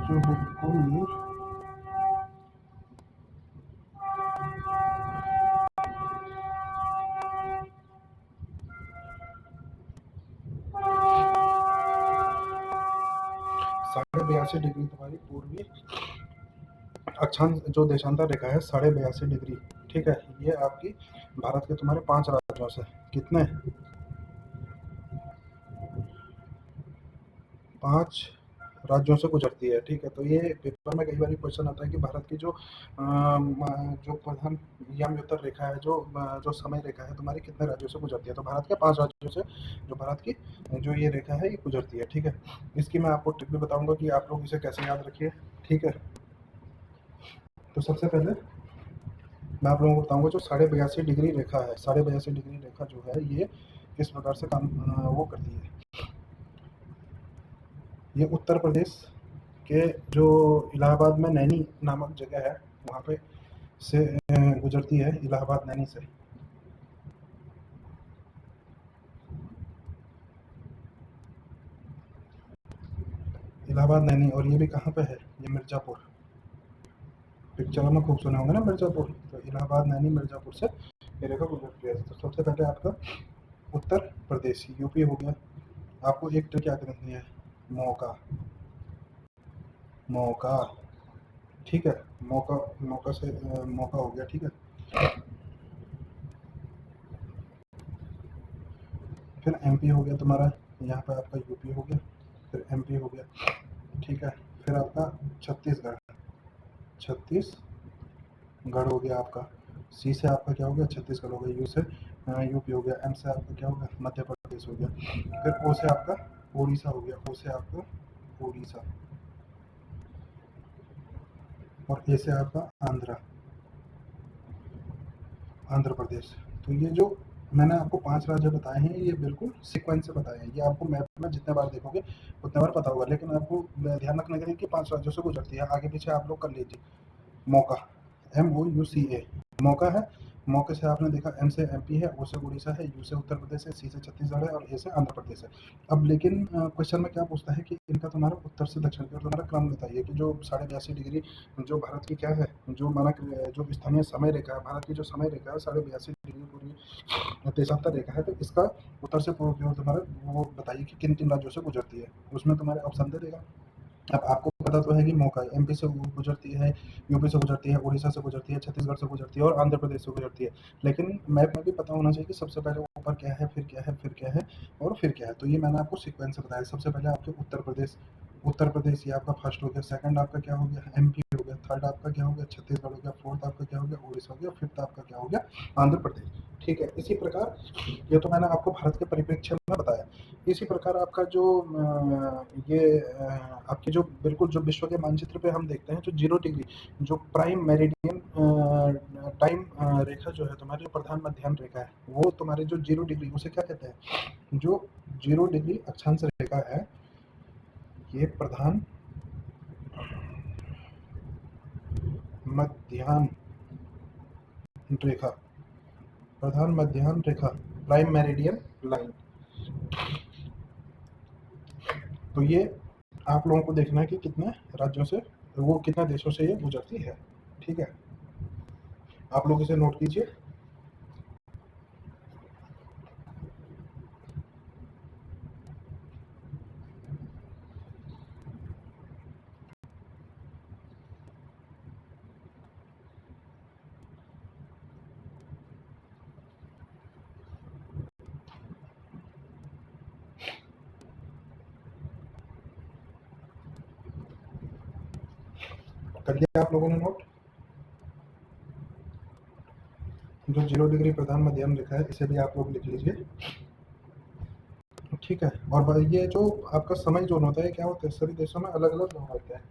जो बिल्कुल 82.5 डिग्री तुम्हारी पूर्वी अक्षांश जो देशांतर रेखा है, 82.5 डिग्री, ठीक है। ये आपकी भारत के तुम्हारे 5 राज्यों से, कितने, 5 राज्यों से गुजरती है, ठीक है। तो ये पेपर में कई बार क्वेश्चन आता है कि भारत की जो जो प्रधान यम उत्तर रेखा है, जो समय रेखा है तुम्हारी, कितने राज्यों से गुजरती है, तो भारत के 5 राज्यों से जो भारत की जो ये रेखा है ये गुजरती है, ठीक है। इसकी मैं आपको टिप भी बताऊंगा कि आप लोग इसे कैसे याद रखिए, ठीक है। तो सबसे पहले मैं आप लोगों को बताऊंगा जो 82.5 डिग्री रेखा है, 82.5 डिग्री रेखा जो है ये किस प्रकार से काम वो करती है। ये उत्तर प्रदेश के जो इलाहाबाद में नैनी नामक जगह है, वहाँ पे से गुजरती है, इलाहाबाद नैनी से। इलाहाबाद नैनी, और ये भी कहाँ पे है, ये मिर्जापुर, पिक्चरों में खूब सुने होंगे ना मिर्जापुर, तो इलाहाबाद नैनी मिर्जापुर से ये रेखा गुजरती है। तो सबसे पहले आपका उत्तर प्रदेश यूपी हो गया। आपको एक ट्रिक याद रखनी है, मौका, मौका, ठीक है। मौका, मौका से मौका हो गया, ठीक है। फिर एमपी हो गया तुम्हारा, यहाँ पे आपका यूपी हो गया, फिर एमपी हो गया, ठीक है। फिर आपका छत्तीसगढ़, छत्तीसगढ़ हो गया आपका। सी से आपका क्या हो गया, छत्तीसगढ़ हो गया। यू से यूपी हो गया। एम से आपका क्या हो गया, मध्य प्रदेश हो गया। फिर ओ से आपका उड़ीसा हो गया, ओ से आपका उड़ीसा, और ए से आपका आंध्र प्रदेश। तो ये जो मैंने आपको 5 राज्य बताए हैं, ये बिल्कुल सीक्वेंस से बताए हैं। ये आपको मैप में जितने बार देखोगे उतने बार पता होगा, लेकिन आपको ध्यान रखना है कि 5 राज्यों से गुजरती है। आगे पीछे आप लोग कर लीजिए। मौका, MOUCA, मौका है। मौके से आपने देखा, एम से एमपी है, ओ से उड़ीसा है, यू से उत्तर प्रदेश है, सी से छत्तीसगढ़ है, और ए से आंध्र प्रदेश है। अब लेकिन क्वेश्चन में क्या पूछता है कि इनका तुम्हारा उत्तर से दक्षिण की ओर तुम्हारा क्रम बताइए कि जो 82.5 डिग्री जो भारत की क्या है, जो मानक जो स्थानीय समय रेखा है, भारत की जो समय रेखा है 82.5 डिग्री पूरी देशांतर रेखा है, तो इसका उत्तर से पूर्व की ओर तुम्हारा वो बताइए कि किन किन राज्यों से गुजरती है। उसमें तुम्हारे ऑप्शन दे देगा, अब आपको पता तो है कि मौका एमपी से गुजरती है, यूपी से गुजरती है, उड़ीसा से गुजरती है, छत्तीसगढ़ से गुजरती है और आंध्र प्रदेश से गुजरती है। लेकिन मैप में भी पता होना चाहिए कि सबसे पहले ऊपर क्या है, फिर क्या है, फिर क्या है और फिर क्या है। तो ये मैंने आपको सीक्वेंस बताया। सबसे पहले आपके उत्तर प्रदेश ये आपका फर्स्ट हो गया, सेकंड आपका क्या हो गया, एमपी हो गया, थर्ड आपका क्या हो गया, छत्तीसगढ़ हो गया, फोर्थ आपका क्या हो गया, उड़ीसा हो गया, फिफ्थ आपका क्या हो गया, आंध्र प्रदेश। ठीक है, इसी प्रकार ये तो मैंने आपको भारत के परिप्रेक्ष्य में बताया। इसी प्रकार आपका जो आपके जो बिल्कुल जो विश्व के मानचित्र पे हम देखते हैं, जो 0 डिग्री जो प्राइम मेरिडियन टाइम रेखा जो है, तुम्हारी जो प्रधान मध्याह्न रेखा है, वो तुम्हारे जो 0 डिग्री उसे क्या कहते हैं, जो 0 डिग्री अक्षांश रेखा है, ये मध्याह्न रेखा प्रधान मध्याह्न रेखा, प्राइम मेरिडियन लाइन। तो ये आप लोगों को देखना है कि कितने राज्यों से, वो कितने देशों से ये गुजरती है। ठीक है, आप लोग इसे नोट कीजिए। कर लिया आप लोगों ने नोट? जो 0 डिग्री प्रधान मध्याह्न रेखा है, इसे भी आप लोग लिख लीजिए। ठीक है, और ये जो आपका समय जोन होता है, क्या होता है, सभी देशों में अलग अलग जोन होते हैं।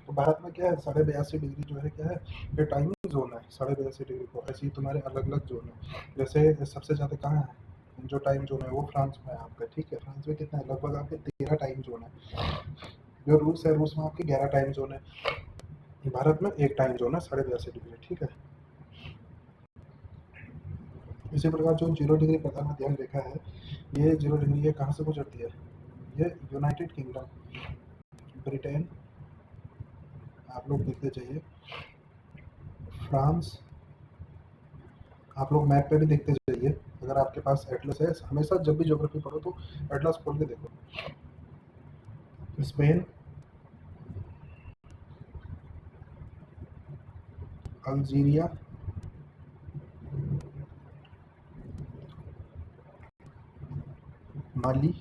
तो भारत में क्या है, 82.5 डिग्री जो है क्या है, ये टाइमिंग जोन है। 82.5 डिग्री को ऐसे ही तुम्हारे अलग अलग जोन है। जैसे सबसे ज्यादा कहाँ है जो टाइम जोन है, वो फ्रांस में है आपका। ठीक है, फ्रांस में कितना है, लगभग आपके 13 टाइम जोन है। जो रूस है, रूस में आपके 11 टाइम जोन है। भारत में एक टाइम जोन है, 82.5 डिग्री। ठीक है, इसी प्रकार जो 0 डिग्री प्रधान मध्याह्न रेखा है, ये 0 डिग्री ये कहाँ से गुजरती है, ये यूनाइटेड किंगडम, ब्रिटेन, आप लोग देखते जाइए, फ्रांस, आप लोग मैप पे भी देखते जाइए। अगर आपके पास एटलस है, हमेशा जब भी ज्योग्राफी पढ़ो तो एटलस खोल के देखो। स्पेन, अल्जीरिया, माली,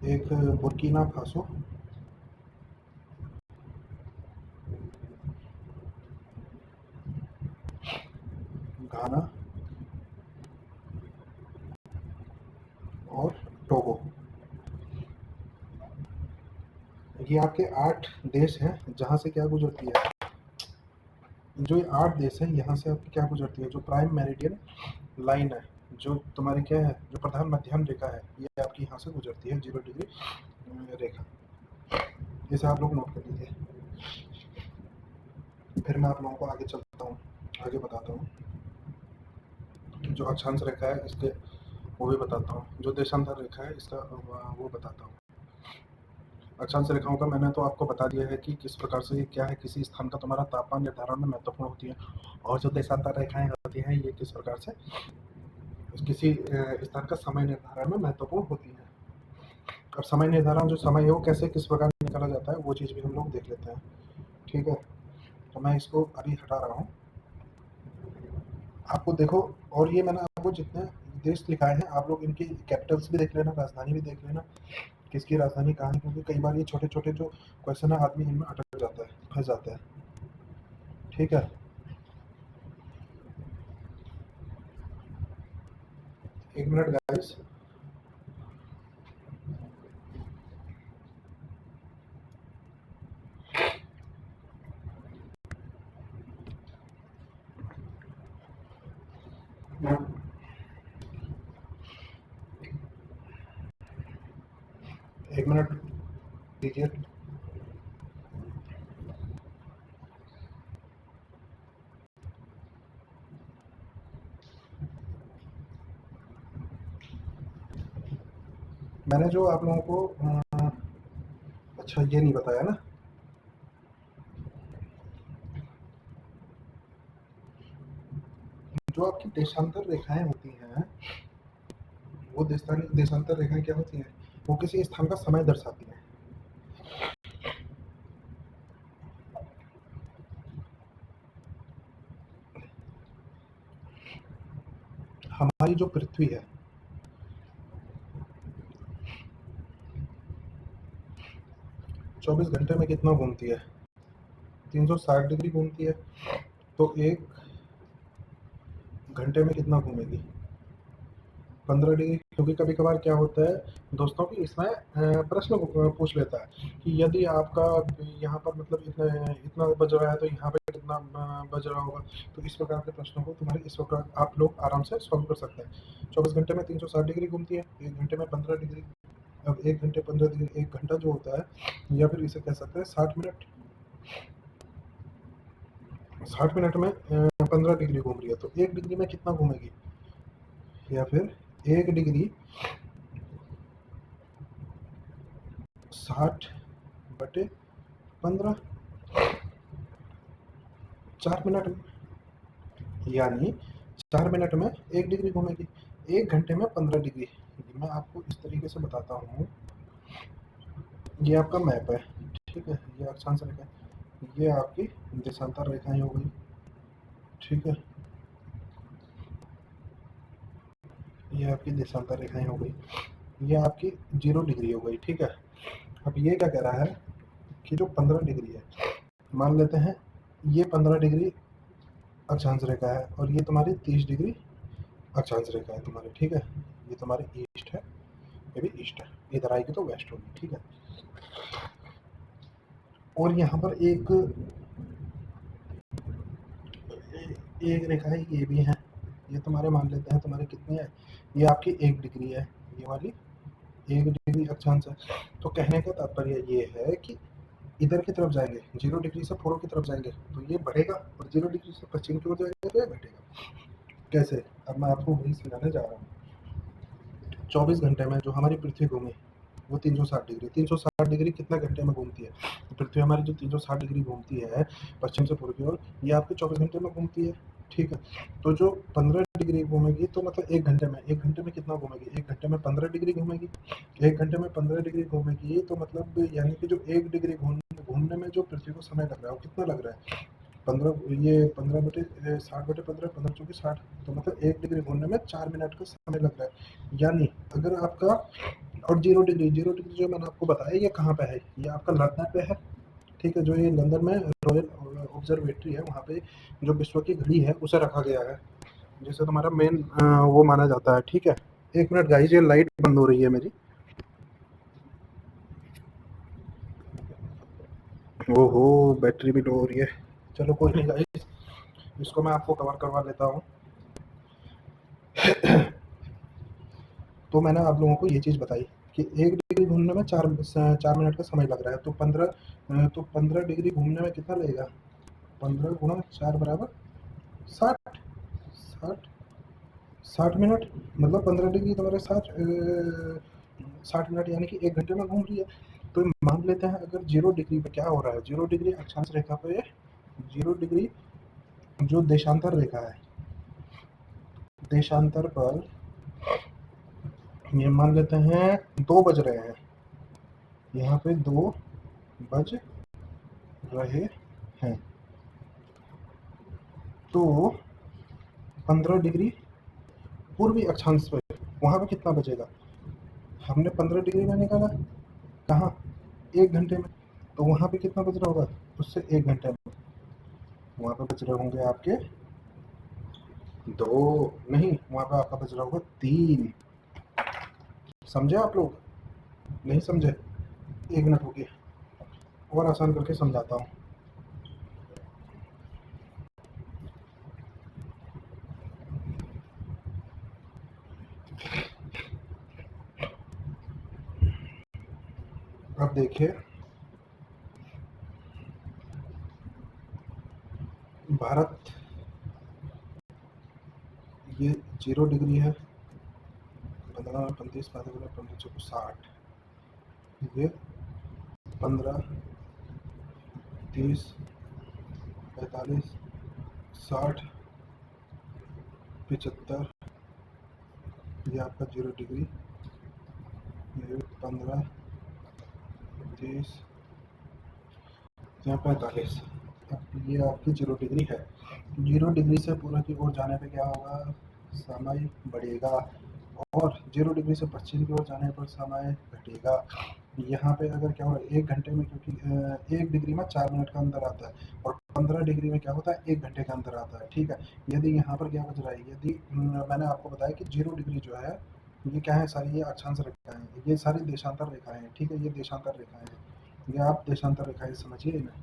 एक बुर्किना फासो, घाना और टोगो। ये आपके 8 देश हैं जहाँ से क्या गुजरती है, जो ये 8 देश हैं यहाँ से आपकी क्या गुजरती है, जो प्राइम मेरिडियन लाइन है, जो तुम्हारी क्या है, जो प्रधान मध्याह्न रेखा है, ये आपकी यहाँ से गुजरती है, 0 डिग्री रेखा। इसे आप लोग नोट कर लीजिए। फिर मैं आप लोगों को आगे चलता हूँ, आगे बताता हूँ। जो अक्षांश रेखा है इसके वो भी बताता हूँ, जो देशांतर रेखा है इसका वो बताता हूँ। अक्षांश रेखाओं का मैंने तो आपको बता दिया है कि किस प्रकार से क्या है, किसी स्थान का तुम्हारा तापमान निर्धारण में महत्वपूर्ण होती है। और जो देशांतर रेखाएं होती हैं, ये किस प्रकार से किसी स्थान का समय निर्धारण में महत्वपूर्ण होती है। और समय निर्धारण जो समय है वो कैसे किस प्रकार निकाला जाता है, वो चीज़ भी हम लोग देख लेते हैं। ठीक है, तो मैं इसको अभी हटा रहा हूँ। आपको देखो, और ये मैंने आपको जितने देश लिखाए हैं, आप लोग इनकी कैपिटल्स भी देख लेना, राजधानी भी देख लेना, किसकी राजधानी कहाँ है, क्योंकि कई बार ये छोटे छोटे जो क्वेश्चन है, आदमी इनमें अटक जाता है, फंस जाता है। ठीक है, 1 मिनट गाइस। एक मिनट दीजिए। मैंने जो आप लोगों को अच्छा ये नहीं बताया ना, जो आपकी देशांतर रेखाएं होती हैं, वो देशांतर रेखाएं क्या होती हैं, वो किसी स्थान का समय दर्शाती है। हमारी जो पृथ्वी है 24 घंटे में कितना घूमती है? 360 डिग्री घूमती है। तो एक घंटे में कितना घूमेगी? 15 डिग्री। क्योंकि कभी कभार क्या होता है दोस्तों कि इसमें प्रश्न पूछ लेता है कि यदि आपका यहाँ पर मतलब इतना इतना बज रहा है तो यहाँ पे कितना बज रहा होगा। तो इस प्रकार के प्रश्नों को तुम्हारे इस प्रकार आप लोग आराम से सॉल्व कर सकते हैं। 24 घंटे में 360 डिग्री घूमती है, एक घंटे में 15 डिग्री। अब एक घंटे 15 डिग्री, एक घंटा जो होता है या फिर इसे कह सकते हैं 60 मिनट। 60 मिनट में 15 डिग्री घूम रही है तो एक डिग्री में कितना घूमेगी? या फिर एक डिग्री 60/15, 4 मिनट में, यानी 4 मिनट में एक डिग्री घूमेगी। एक घंटे में 15 डिग्री। मैं आपको इस तरीके से बताता हूँ। ये आपका मैप है, ठीक है, ये अक्षांश रेखा है, ये आपकी देशांतर रेखाएं हो गई, ठीक है, ये आपकी देशांतर रेखाएं हो गई, ये आपकी 0 डिग्री हो गई, ठीक है। अब ये क्या कह रहा है कि जो 15 डिग्री है, मान लेते हैं ये 15 डिग्री अक्षांश रेखा है और ये तुम्हारी 30 डिग्री अक्षांश रेखा है तुम्हारी, ठीक है। ये तुम्हारी ईस्ट है, ये भी ईस्ट है, इधर आएगी तो वेस्ट होगी, ठीक है। और यहाँ पर एक रेखा है, ये भी है, ये तुम्हारे मान लेते हैं तुम्हारे कितनी है, ये आपकी 1 डिग्री है, ये वाली 1 डिग्री अक्षांश है। तो कहने का तात्पर्य ये है कि इधर की तरफ जाएंगे, 0 डिग्री से पूर्व की तरफ जाएंगे तो ये बढ़ेगा, और 0 डिग्री से पश्चिम की ओर जाएंगे तो ये घटेगा। कैसे? अब मैं आपको वही समझाने जा रहा हूँ। 24 घंटे में जो हमारी पृथ्वी घूमी वो 360 डिग्री, 360 डिग्री कितना घंटे में घूमती है? तो पृथ्वी हमारी जो 360 डिग्री घूमती है पश्चिम से पूर्व की ओर, ये आपके 24 घंटे में घूमती है, ठीक है। तो जो 15 डिग्री घूमेगी तो मतलब एक घंटे में कितना घूमेगी? एक घंटे में 15 डिग्री घूमेगी। एक घंटे में 15 डिग्री घूमेगी तो मतलब यानी कि जो 1 डिग्री घूमने में जो पृथ्वी को समय लग रहा है वो कितना लग रहा है? 15, ये 15/60/15, 15×4=60। तो मतलब 1 डिग्री घूमने में 4 मिनट का समय लग रहा है। यानी अगर आपका, और 0 डिग्री जो मैंने आपको बताया ये कहाँ पे है? ये आपका लंदन पे है, ठीक है। जो ये लंदन में रॉयल ऑब्जर्वेटरी है, वहाँ पे जो विश्व की घड़ी है उसे रखा गया है, जिसे तुम्हारा मेन वो माना जाता है, ठीक है। 1 मिनट गाइस, ये लाइट बंद हो रही है मेरी। ओहो, बैटरी भी लो हो रही है। चलो कोई नहीं गाइस, इसको मैं आपको कवर करवा लेता हूँ। तो मैंने आप लोगों को ये चीज़ बताई कि 1 डिग्री घूमने में 4 मिनट का समय लग रहा है। तो 15 डिग्री घूमने में कितना लगेगा? 15 × 4 = 60। 60 मिनट, मतलब 15 डिग्री तुम्हारे 60 मिनट, यानी कि 1 घंटे में घूम रही है। तो मान लेते हैं अगर 0 डिग्री पे क्या हो रहा है, 0 डिग्री अक्षांश रेखा पे 0 डिग्री जो देशांतर रेखा है, देशांतर पर ये मान लेते हैं 2 बज रहे हैं, यहाँ पे 2 बज रहे हैं। तो 15 डिग्री पूर्वी अक्षांश पे वहाँ पे कितना बचेगा? हमने 15 डिग्री में निकाला, कहाँ? 1 घंटे में। तो वहाँ पे कितना बच रहा होगा उससे 1 घंटे में? वहाँ पे बच रहे होंगे आपके 2, नहीं, वहाँ पे आपका बच रहा होगा 3। समझे आप लोग? नहीं समझे? 1 मिनट रुकिए, और आसान करके समझाता हूँ। अब देखिए, भारत, ये 0 डिग्री है, 15, 35, 15, 15, 60, ये 15, 30, 45, 60, 75, ये आपका 0 डिग्री ये 15, 30, यहाँ 45। अब ये आपकी 0 डिग्री है। 0 डिग्री से पूर्व की ओर जाने पे क्या होगा, समय बढ़ेगा, और 0 डिग्री से पश्चिम की ओर जाने पर समय घटेगा। यहाँ पे अगर क्या होगा, 1 घंटे में, क्योंकि 1 डिग्री में 4 मिनट का अंतर आता है, और 15 डिग्री में क्या होता है, 1 घंटे का अंतर आता है। ठीक है, यदि यहाँ पर क्या बच रहा है, यदि मैंने आपको बताया कि 0 डिग्री जो है, ये क्या है, सारी ये अक्षांश रेखाएं हैं, ये सारी देशांतर रेखाएं हैं। ठीक है, ये देशांतर रेखाएं हैं, ये आप देशांतर रेखाएं समझिए इन्हें।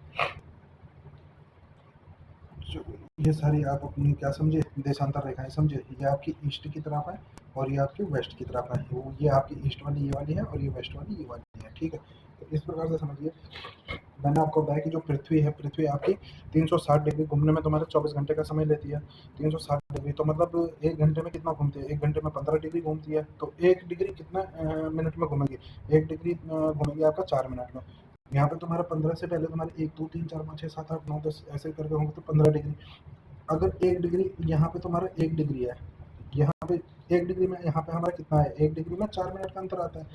जो ये सारी आप अपनी क्या समझे, देशांतर रेखाएं समझे। ये आपकी ईस्ट की तरफ है, और ये आपकी वेस्ट की तरफ है। वो ये आपकी ईस्ट वाली ये वाली है, और ये वेस्ट वाली ये वाली है। ठीक है, तो इस प्रकार से समझिए। मैंने आपको बताया कि जो पृथ्वी है, पृथ्वी आपकी 360 डिग्री घूमने में तुम्हारे 24 घंटे का समय लेती है। 360 डिग्री तो मतलब 1 घंटे में कितना घूमती है, 1 घंटे में 15 डिग्री घूमती है। तो 1 डिग्री कितना मिनट में घूमेगी, 1 डिग्री घूमेगी आपका 4 मिनट में। यहाँ पे तुम्हारा 15 से पहले तुम्हारे 1 2 3 4 5 6 7 8 9 10 ऐसे करके होंगे, तो 15 डिग्री। अगर 1 डिग्री, यहाँ पे तुम्हारा 1 डिग्री है, यहाँ पे 1 डिग्री में, यहाँ पे हमारा कितना है, 1 डिग्री में 4 मिनट का अंतर आता है।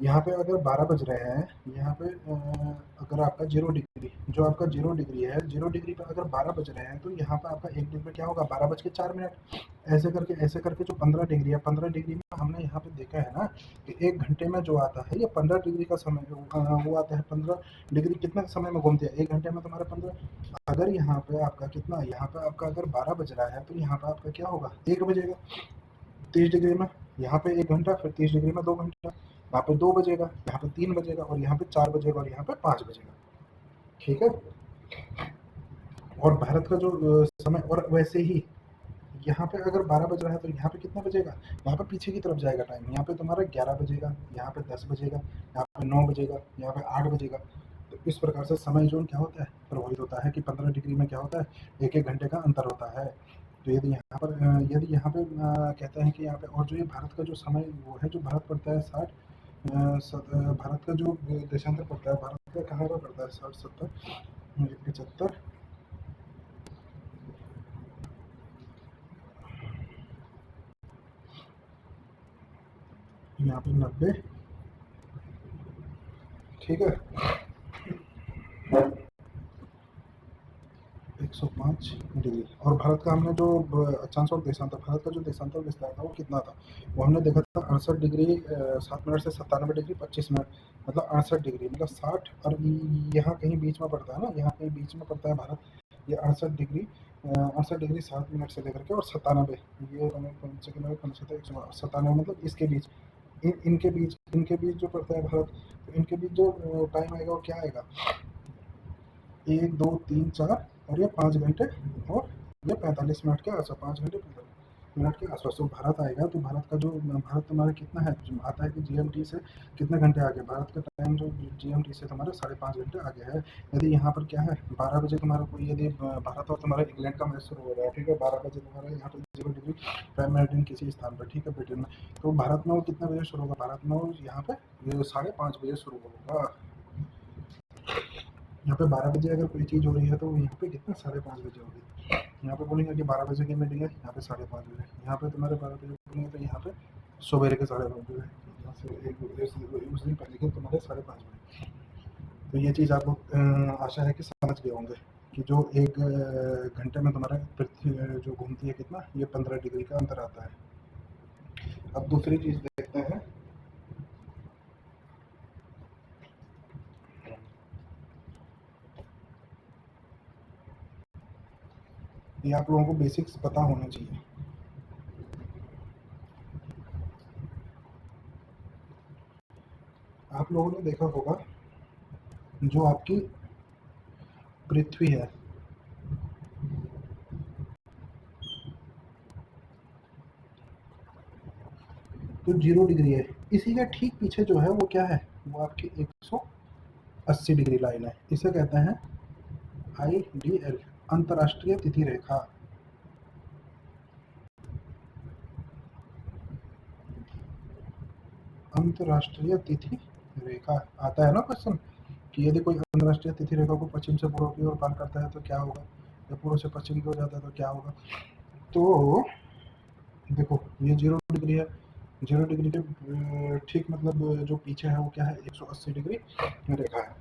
यहाँ पे अगर 12 बज रहे हैं, यहाँ पे अगर आपका 0 डिग्री, जो आपका 0 डिग्री है, 0 डिग्री पे अगर 12 बज रहे हैं, तो यहाँ पे आपका 1 डिग्री में क्या होगा, 12 बज के 4 मिनट। ऐसे करके 15 डिग्री है। 15 डिग्री में हमने यहाँ पे देखा है ना, कि 1 घंटे में जो आता है, ये 15 डिग्री का समय वो आता है। 15 डिग्री कितने समय में घूमती है, 1 घंटे में तुम्हारे 15। अगर यहाँ पे आपका कितना, यहाँ पे आपका अगर 12 बज रहा है, तो यहाँ पे आपका क्या होगा, 1 बजेगा। 30 डिग्री में यहाँ पे 1 घंटा, फिर 30 डिग्री में 2 घंटा, यहाँ पे 2 बजेगा, यहाँ पे 3 बजेगा, और यहाँ पे 4 बजेगा, और यहाँ पे 5 बजेगा। ठीक है, और भारत का जो समय, और वैसे ही यहाँ पे अगर 12 बज रहा है, तो यहाँ पे कितना बजेगा, यहाँ पे पीछे की तरफ जाएगा टाइम। यहाँ पे तुम्हारा 11 बजेगा, यहाँ पे 10 बजेगा, यहाँ पे 9 बजेगा, यहाँ पे 8 बजेगा। तो इस प्रकार से समय जोन क्या होता है, प्रभावित होता है, कि 15 डिग्री में क्या होता है, 1 1 घंटे का अंतर होता है। तो यदि यहाँ पे कहते हैं कि यहाँ पे, और जो ये भारत का जो समय वो है, जो भारत पड़ता है 60, भारत का जो देशांतर पड़ता है, भारत का कहाँ पर पड़ता है, 60, 70, 75, यहाँ पे 90। ठीक है, 105 डिग्री। और भारत का हमने जो अक्षांश और देशांतर, भारत का जो देशांतर विस्तार था वो कितना था, वो हमने देखा था 68 डिग्री 7 मिनट से 97 डिग्री 25 मिनट, मतलब 68 डिग्री, मतलब 60, और यहाँ कहीं बीच में पड़ता है ना, यहाँ कहीं बीच में पड़ता है भारत। ये 68 डिग्री, 68 डिग्री 7 मिनट से लेकर के, और 97, ये 97, मतलब इसके बीच, इनके बीच जो पड़ता है भारत, तो इनके बीच जो टाइम आएगा वो क्या आएगा, 1 2 3 4, और ये 5 घंटे, और ये 45 मिनट के आसपास, 5 घंटे 45 मिनट के आसपास। तो भारत आएगा, तो भारत का जो, भारत तुम्हारा कितना है, जो आता है कि जीएमटी से कितने घंटे आगे, भारत का टाइम जो जीएमटी से तुम्हारे 5.5 घंटे आगे है। यदि यहाँ पर क्या है, 12 बजे तुम्हारा कोई, यदि भारत और तुम्हारे इंग्लैंड का मैच शुरू हो रहा है, ठीक है, 12 बजे तुम्हारा यहाँ पर 0 डिग्री प्राइम मेरिडियन किसी स्थान पर, ठीक है, ब्रिटेन में, तो भारत में वो कितने बजे शुरू होगा, भारत में वो यहाँ पे 5:30 बजे शुरू होगा। यहाँ पे 12 बजे अगर कोई चीज़ हो रही है, तो यहाँ पे कितना, 5:30 बजे होगी। यहाँ पे बोलेंगे कि 12 बजे की मीटिंग है, यहाँ पे 5:30 बजे, यहाँ पे तुम्हारे 12 बजे बोलेंगे, तो यहाँ पे सवेरे के 5:30 बजे, यहाँ से उस दिन पहले के तुम्हारे 5:30 बजे। तो ये चीज़ आप लोग आशा है कि समझ गए होंगे, कि जो 1 घंटे में तुम्हारा पृथ्वी जो घूमती है कितना, ये 15 डिग्री का अंतर आता है। अब दूसरी चीज़ देखते हैं। ये आप लोगों को बेसिक्स पता होना चाहिए। आप लोगों ने देखा होगा, जो आपकी पृथ्वी है, तो 0 डिग्री है, इसी का ठीक पीछे जो है वो क्या है, वो आपकी 180 डिग्री लाइन है। इसे कहते हैं IDL, अंतरराष्ट्रीय तिथि रेखा। अंतरराष्ट्रीय तिथि रेखा आता है ना क्वेश्चन, कि यदि कोई अंतरराष्ट्रीय तिथि रेखा को पश्चिम से पूर्व की ओर पार करता है तो क्या होगा, या पूर्व से पश्चिम की ओर जाता है तो क्या होगा। तो देखो, ये 0 डिग्री है, 0 डिग्री के ठीक मतलब जो पीछे है वो क्या है, 180 डिग्री रेखा है।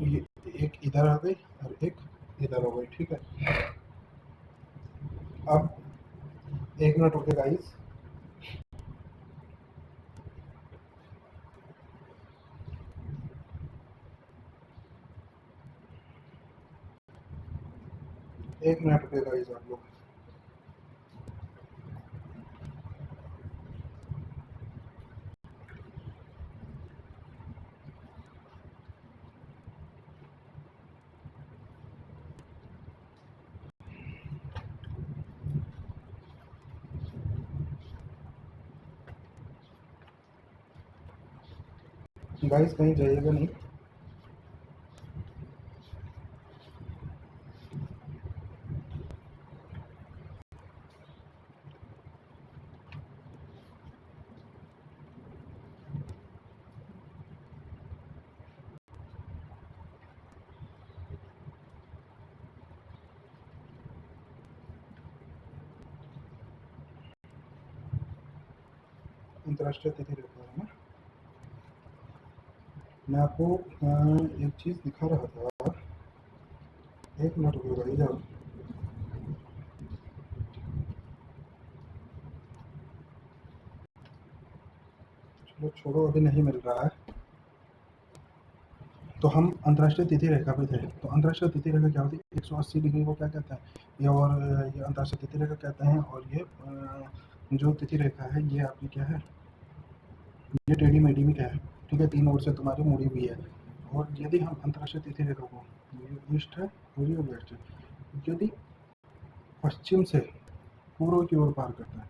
ये एक इधर आ गई और एक इधर हो गई, ठीक है। अब 1 मिनट रुके गाइस। एक मिनट रुके गाइस आप लोग। गाइस कहीं जाइएगा नहीं। अंतर्राष्ट्रीय तिथि रेखा है ना। मैं आपको एक चीज दिखा रहा था। 1 मिनट रुको गाइस आप। चलो छोड़ो, अभी नहीं मिल रहा है। तो हम अंतर्राष्ट्रीय तिथि रेखा पे थे। तो अंतर्राष्ट्रीय तिथि रेखा क्या होती है, 180 डिग्री को क्या कहते हैं, ये, और ये अंतर्राष्ट्रीय तिथि रेखा कहते हैं। और ये जो तिथि रेखा है ये आपकी क्या है, ये टेढ़ी मेढ़ी भी क्या है, ठीक है, 3 ओर से तुम्हारी मुड़ी हुई है। और यदि हम अंतर्राष्ट्रीय तिथि रेखा को, ये ईस्ट है और ये वेस्ट है, यदि पश्चिम से पूर्व की ओर पार करता है,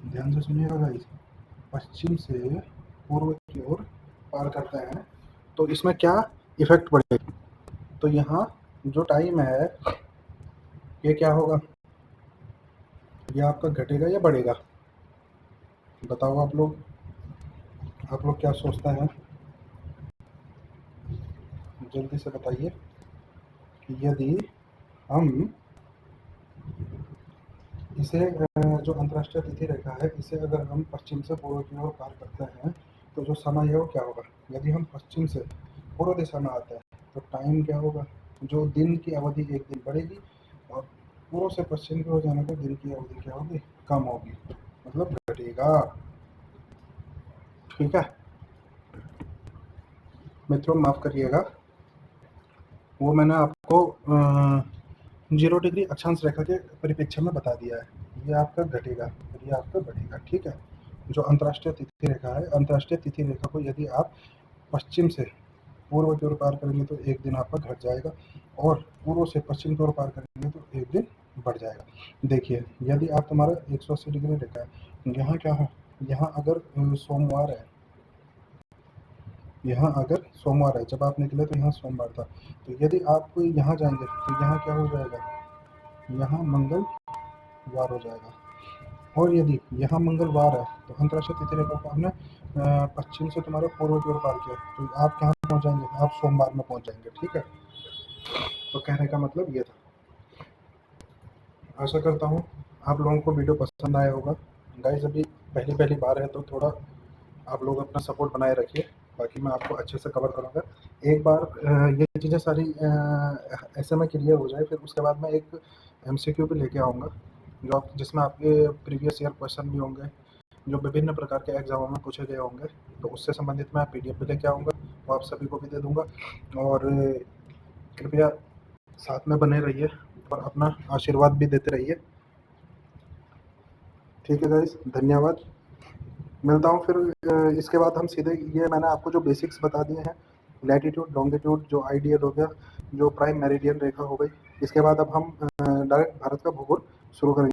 ध्यान से सुनिएगा गाइस, पश्चिम से पूर्व की ओर पार करते हैं तो इसमें क्या इफेक्ट पड़ेगा। तो यहाँ जो टाइम है ये क्या होगा, ये आपका घटेगा या बढ़ेगा, बताओ आप लोग क्या सोचते हैं, जल्दी से बताइए कि यदि हम इसे जो अंतर्राष्ट्रीय तिथि रेखा है इसे अगर हम पश्चिम से पूर्व की ओर पार करते हैं तो जो समय है वो क्या होगा। यदि हम पश्चिम से पूर्व दिशा में आते हैं तो टाइम क्या होगा, जो दिन की अवधि एक दिन बढ़ेगी, और पूर्व से पश्चिम की ओर जाने पर दिन की अवधि क्या होगी, कम होगी, मतलब घटेगा, ठीक है। मित्रों माफ करिएगा, वो मैंने आपको 0 डिग्री अक्षांश रेखा के परिप्रेक्ष्य में बता दिया है। ये आपका घटेगा और ये आपका बढ़ेगा, ठीक है। जो अंतर्राष्ट्रीय तिथि रेखा है, अंतर्राष्ट्रीय तिथि रेखा को यदि आप पश्चिम से पूर्व की ओर पार करेंगे तो एक दिन आपका घट जाएगा, और पूर्व से पश्चिम की ओर पार करेंगे तो एक दिन बढ़ जाएगा। देखिए यदि आप तुम्हारा 180 डिग्री रेखा है, यहाँ क्या है, यहाँ अगर सोमवार है, यहाँ अगर सोमवार है, जब आप निकले तो यहाँ सोमवार था, तो यदि आप यहाँ जाएंगे तो यहाँ क्या हो जाएगा, यहाँ मंगलवार हो जाएगा। और यदि यहाँ मंगलवार है तो अंतर्राष्ट्रीय तिथि रेखा को हमने पश्चिम से तुम्हारे पूर्व की ओर पार किया, तो आप कहाँ पहुँच जाएंगे, आप सोमवार में पहुँच जाएंगे, ठीक है। तो कहने का मतलब ये था। आशा करता हूँ आप लोगों को वीडियो पसंद आया होगा। गाइस अभी पहली पहली बार है तो थोड़ा आप लोग अपना सपोर्ट बनाए रखिए, बाकी मैं आपको अच्छे से कवर करूँगा। एक बार ये चीज़ें सारी ऐसे में क्लियर हो जाए, फिर उसके बाद मैं एक एमसीक्यू भी लेके आऊँगा, जो आप जिसमें आपके प्रीवियस ईयर क्वेश्चन भी होंगे जो विभिन्न प्रकार के एग्जामों में पूछे गए होंगे, तो उससे संबंधित मैं पीडीएफ भी लेके आऊँगा, वो आप सभी को भी दे दूँगा। और कृपया साथ में बने रहिए और अपना आशीर्वाद भी देते रहिए, ठीक है गाइस, धन्यवाद। मिलता हूँ फिर इसके बाद हम सीधे, ये मैंने आपको जो बेसिक्स बता दिए हैं, लैटिट्यूड लॉन्गिट्यूड जो आइडियल हो गया, जो प्राइम मेरिडियन रेखा हो गई, इसके बाद अब हम डायरेक्ट भारत का भूगोल शुरू करेंगे।